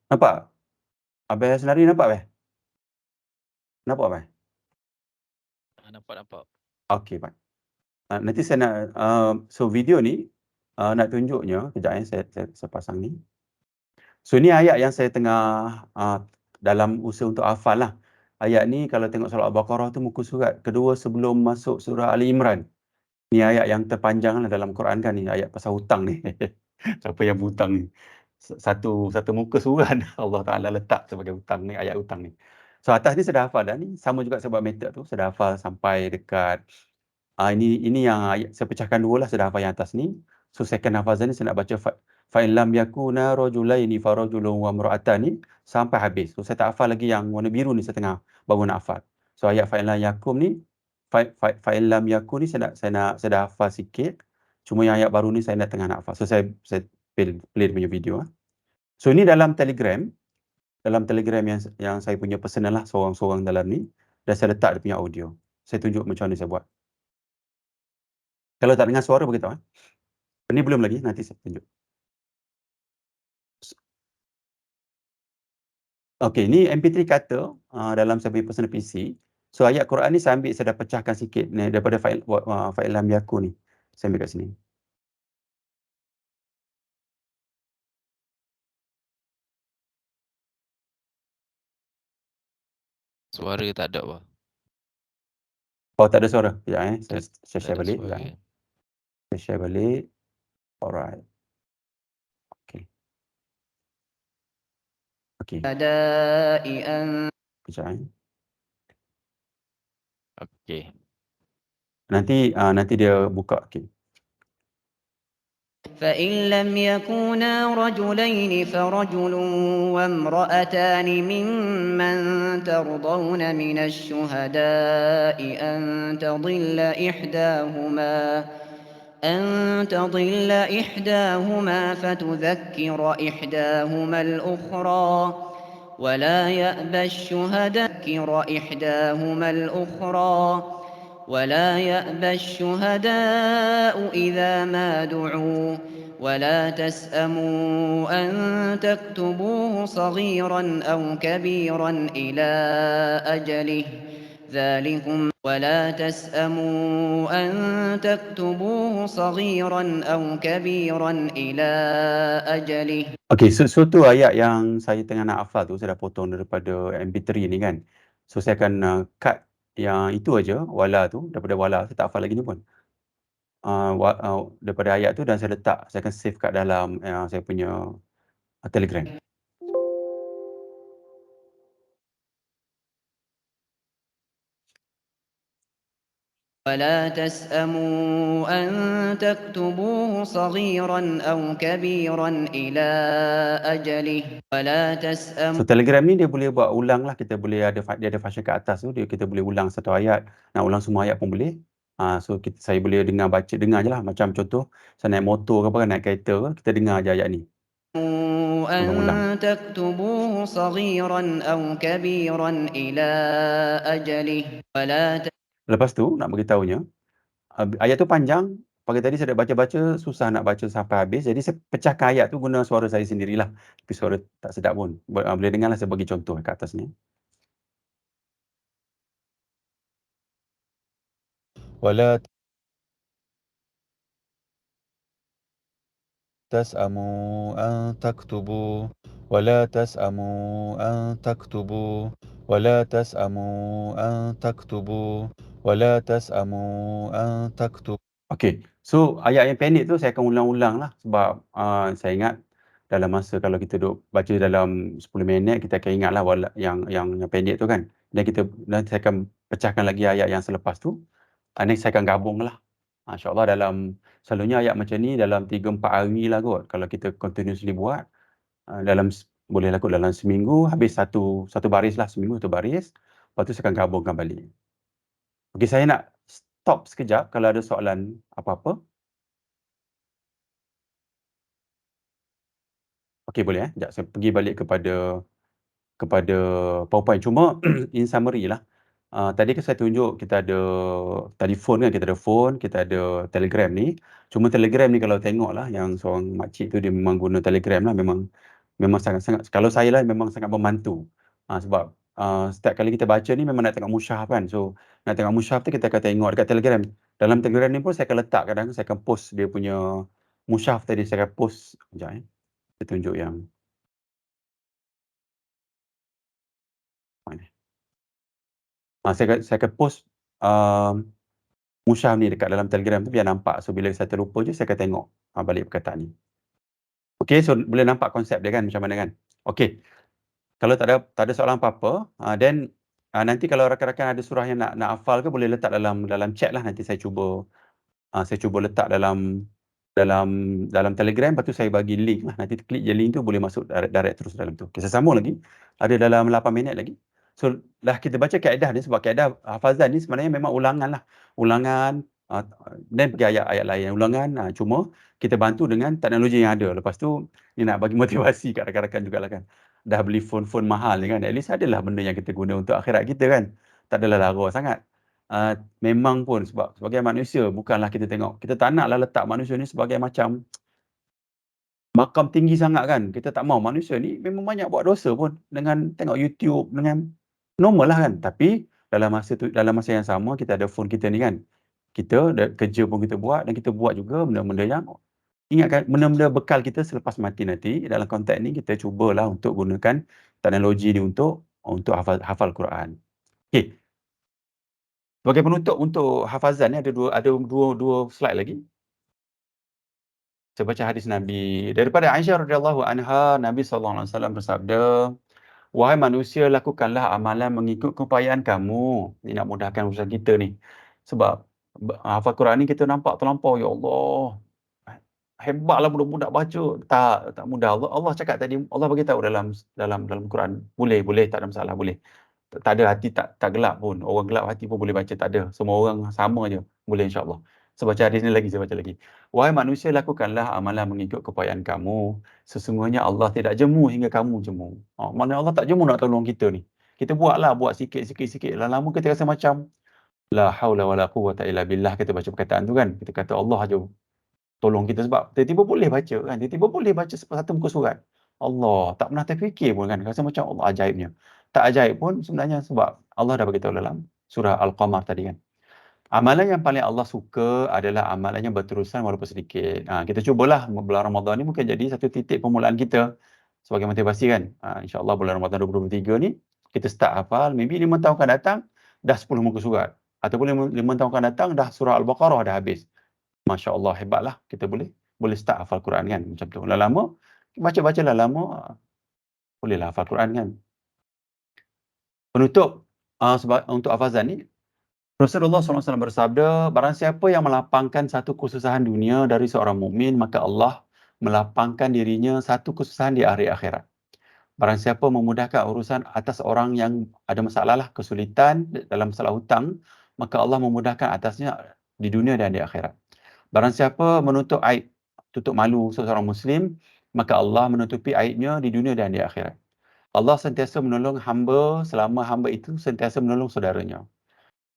Nampak? Abang Selari nampak abang? Nampak abang? Nampak. Okey, baik. Nanti saya nak, so video ni, nak tunjuknya, kejap saya pasang ni. So ni ayat yang saya tengah, dalam usaha untuk hafal lah. Ayat ni kalau tengok surah Al-Baqarah tu muka surat kedua sebelum masuk surah Ali Imran. Ni ayat yang terpanjang lah dalam Quran kan ni, ayat pasal hutang ni. Siapa yang berhutang ni? Satu muka surat Allah Ta'ala letak sebagai hutang ni, ayat hutang ni. So atas ni saya dah hafal dah ni, sama juga saya buat method tu, saya dah hafal sampai dekat, ini yang ayat saya pecahkan dua lah, saya dah hafal yang atas ni. So second hafazan ni saya nak baca fa in lam yakuna rajulaini fa rajulun wa imra'atani sampai habis. So saya tak hafal lagi yang warna biru ni, saya tengah baru nak hafal. So ayat fa in lam yakum ni, fa in lam yakun ni saya dah hafal sikit. Cuma yang ayat baru ni saya tengah nak hafal. So saya play dia punya video. So ni dalam Telegram yang saya punya personal lah, seorang-seorang dalam ni, dan saya letak dia punya audio. Saya tunjuk macam mana saya buat. Kalau tak dengar suara beritahu. Ni belum lagi, nanti saya tunjuk. Okey, ni MP3 kata dalam saya punya personal PC. So ayat Quran ni saya ambil, saya dah pecahkan sikit ni daripada fail lam yakun ni. Saya ambil kat sini. Suara tak ada apa. Oh, tak ada suara. Sekejap saya share balik. Saya share balik. Alright. Okey. Kejap Okey. Nanti dia buka. Okey. فإن لم يكونا رجلين فرجل وامرأتان ممن ترضون من الشهداء أن تضل إحداهما فتذكر إحداهما الأخرى ولا يأبى الشهداء إذا ما دعوا ولا تسأموا أن تكتبوه صغيرا أو كبيرا إلى أجله ذلكم ولا تسأموا أن تكتبوه صغيرا أو كبيرا إلى أجله. Okey, so tu ayat yang saya tengah nak hafal tu, saya dah potong daripada MP3 ni kan. So saya akan cut yang itu aja, wala tu, daripada wala, saya tak hafal lagi ni pun. Daripada ayat tu dan saya akan save kat dalam saya punya Telegram. ولا تسأموا أن تكتبوه صغيرا أو كبيرا إلى أجله ولا So تسأموا Telegram ni dia boleh buat ulang lah, kita boleh ada dia ada function kat atas tu, kita boleh ulang satu ayat, nak ulang semua ayat pun boleh. So saya boleh dengar je lah, macam contoh saya naik motor ke apa kan, naik kereta ke, kita dengar je ayat ni, أن ulang-ulang. تكتبوه صغيرا أو كبيرا إلى أجله Lepas tu nak beritahunya, ayat tu panjang, pagi tadi saya dah baca-baca, susah nak baca sampai habis, jadi saya pecahkan ayat tu guna suara saya sendirilah, tapi suara tak sedap pun. Boleh dengar lah, saya bagi contoh kat atas ni. Wala تسأموا أن تكتبوا ولا تسأموا أن تكتبوا ولا تسأموا أن تكتبوا ولا تسأموا أن تكتبوا. Okey, so ayat yang pendek tu saya akan ulang-ulang lah sebab saya ingat dalam masa kalau kita duk baca dalam 10 minit kita akan ingat lah yang pendek tu kan. Dan saya akan pecahkan lagi ayat yang selepas tu. Ni saya akan gabung lah. InsyaAllah selalunya ayat macam ni dalam 3-4 hari lah kot. Kalau kita continuously buat, boleh lah kot dalam seminggu, habis satu baris lah, seminggu satu baris. Lepas tu saya akan gabungkan balik. Okey, saya nak stop sekejap kalau ada soalan apa-apa. Okey, boleh Sekejap saya pergi balik kepada PowerPoint. Cuma in summary lah. Tadi kan saya tunjuk kita ada telefon kan, kita ada phone, kita ada Telegram ni. Cuma Telegram ni kalau tengoklah yang seorang makcik tu dia memang guna Telegram lah, memang sangat-sangat, kalau saya lah memang sangat membantu. Sebab setiap kali kita baca ni memang nak tengok mushaf kan. So nak tengok mushaf tu kita akan tengok dekat Telegram. Dalam Telegram ni pun saya akan letak, kadang saya akan post dia punya mushaf tadi, saya akan post. Sekejap saya tunjuk yang mana. Saya akan post mushaf ni dekat dalam Telegram tu biar nampak. So bila saya terlupa je saya akan tengok balik perkataan ni. Okey, so boleh nampak konsep dia kan macam mana kan. Okey. Kalau tak ada soalan apa-apa, then nanti kalau rakan-rakan ada surah yang nak hafal ke boleh letak dalam chat lah, nanti saya cuba letak dalam Telegram, lepas tu saya bagi link lah, nanti klik je link tu boleh masuk direct terus dalam tu. Okay, saya sambung lagi, ada dalam 8 minit lagi. So dah kita baca kaedah ni, sebab kaedah hafazan ni sebenarnya memang ulangan, dan pergi ayat-ayat lain ulangan, cuma kita bantu dengan teknologi yang ada. Lepas tu ni nak bagi motivasi kat rakan-rakan jugalah kan, dah beli phone mahal ni kan, at least adalah benda yang kita guna untuk akhirat kita kan, tak adalah lara sangat. Memang pun sebab sebagai manusia, bukanlah kita tengok, kita tak naklah letak manusia ni sebagai macam makam tinggi sangat kan. Kita tak mau, manusia ni memang banyak buat dosa pun dengan tengok YouTube, dengan normal lah kan. Tapi dalam masa yang sama kita ada phone kita ni kan, kita kerja pun kita buat, dan kita buat juga benda-benda yang ingatkan, benda-benda bekal kita selepas mati nanti. Dalam konteks ni kita cubalah untuk gunakan teknologi ni untuk hafal Quran. Okey. Sebagai penutup untuk hafazan ni ada dua slide lagi. Saya baca hadis Nabi. Daripada Aisyah radhiyallahu anha, Nabi SAW bersabda, "Wahai manusia, lakukanlah amalan mengikut keupayaan kamu." Ini nak mudahkan urusan kita ni. Sebab hafal Quran ni kita nampak terlampau, ya Allah, hebatlah budak-budak baca. Tak mudah. Allah cakap tadi, Allah bagi tahu dalam Quran, boleh, tak ada masalah, boleh. Tak ada hati tak gelap pun. Orang gelap hati pun boleh baca, tak ada. Semua orang sama je. Boleh, insya-Allah. Saya baca hadis ni lagi, saya baca lagi. "Wahai manusia, lakukanlah amalan mengikut keupayaan kamu. Sesungguhnya Allah tidak jemu hingga kamu jemu." Mana Allah tak jemu nak tolong kita ni. Kita buat sikit. Lama-lama kita rasa macam la haula wala quwwata illa billah, kita baca perkataan tu kan. Kita kata Allah aja tolong kita, sebab tiba-tiba boleh baca kan. Tiba-tiba boleh baca satu muka surat. Allah, tak pernah terfikir pun kan. Rasa macam Allah ajaibnya. Tak ajaib pun sebenarnya, sebab Allah dah beritahu dalam surah Al-Qamar tadi kan. Amalan yang paling Allah suka adalah amalan yang berterusan walaupun sedikit. Kita cubalah bulan Ramadan ni mungkin jadi satu titik permulaan kita sebagai motivasi kan. InsyaAllah bulan Ramadan 2023 ni kita start hafal, maybe 5 tahun akan datang dah 10 muka surat. Ataupun 5 tahun akan datang dah surah Al-Baqarah dah habis. Masya Allah, hebatlah kita boleh start hafal Quran kan, macam tu. Lama baca-bacalah lama, bolehlah hafal Quran kan. Penutup sebab untuk hafazan ni, Rasulullah SAW bersabda, barang siapa yang melapangkan satu kesusahan dunia dari seorang mukmin, maka Allah melapangkan dirinya satu kesusahan di hari akhirat. Barang siapa memudahkan urusan atas orang yang ada masalah, kesulitan dalam masalah hutang, maka Allah memudahkan atasnya di dunia dan di akhirat. Barang siapa menutup aib, tutup malu seorang Muslim, maka Allah menutupi aibnya di dunia dan di akhirat. Allah sentiasa menolong hamba selama hamba itu sentiasa menolong saudaranya.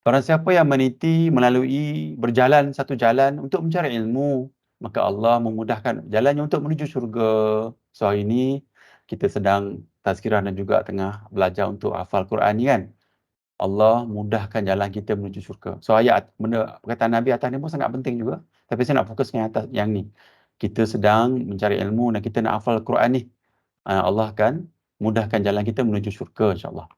Barang siapa yang meniti melalui berjalan satu jalan untuk mencari ilmu, maka Allah memudahkan jalannya untuk menuju syurga. So hari ini kita sedang tazkirah dan juga tengah belajar untuk hafal Quran ni kan. Allah mudahkan jalan kita menuju syurga. So ayat benda perkataan Nabi atas ni pun sangat penting juga. Tapi saya nak fokuskan atas yang ni. Kita sedang mencari ilmu dan kita nak hafal Quran ni. Allah akan mudahkan jalan kita menuju syurga insya-Allah.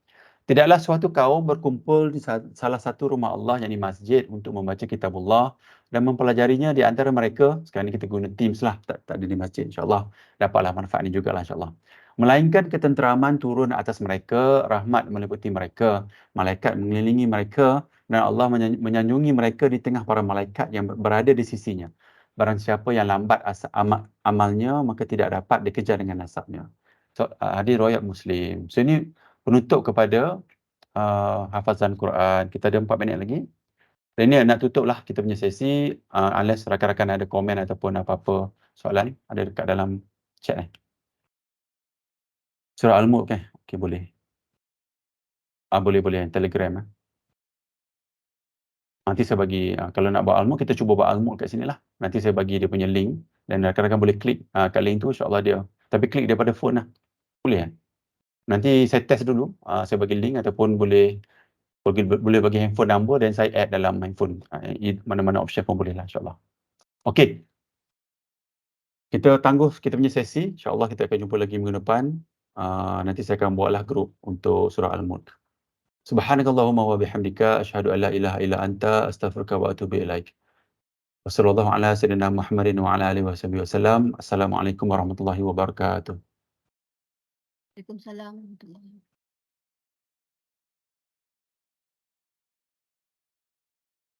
Tidaklah suatu kaum berkumpul di salah satu rumah Allah, yakni masjid, untuk membaca kitabullah dan mempelajarinya di antara mereka. Sekarang ni kita guna Teams lah, tak ada di masjid insyaAllah. Dapatlah manfaat ni jugalah insyaAllah. Melainkan ketenteraman turun atas mereka, rahmat meliputi mereka, malaikat mengelilingi mereka dan Allah menyanjungi mereka di tengah para malaikat yang berada di sisinya. Barang siapa yang lambat amalnya, maka tidak dapat dikejar dengan nasabnya. So, hadis riwayat Muslim. So ini penutup kepada hafazan Quran. Kita ada 4 minit lagi. Dan ini nak tutup lah kita punya sesi. Unless rakan-rakan ada komen ataupun apa-apa soalan, ada dekat dalam chat ni. Surah Al-Mulk kan? Okey, boleh. Boleh. Telegram. Nanti saya bagi, kalau nak buat Al-Mulk, kita cuba buat Al-Mulk kat sini lah. Nanti saya bagi dia punya link. Dan rakan-rakan boleh klik kat link tu, insyaAllah dia. Tapi klik daripada phone lah. Boleh kan? Nanti saya test dulu. Saya bagi link ataupun boleh bagi handphone number dan saya add dalam handphone. Mana-mana option pun boleh lah insyaAllah. Okey. Kita tangguh kita punya sesi. InsyaAllah kita akan jumpa lagi minggu depan. Nanti saya akan buatlah grup untuk surah Al-Mulk. Subhanakallahumma wa bihamdika asyhadu an la ilaha illa anta astaghfiruka wa atubu ilaik. Wassallallahu ala sayyidina Muhammadin wa ala alihi wasallam. Assalamualaikum warahmatullahi wabarakatuh. Waalaikumsalam warahmatullahi wabarakatuh.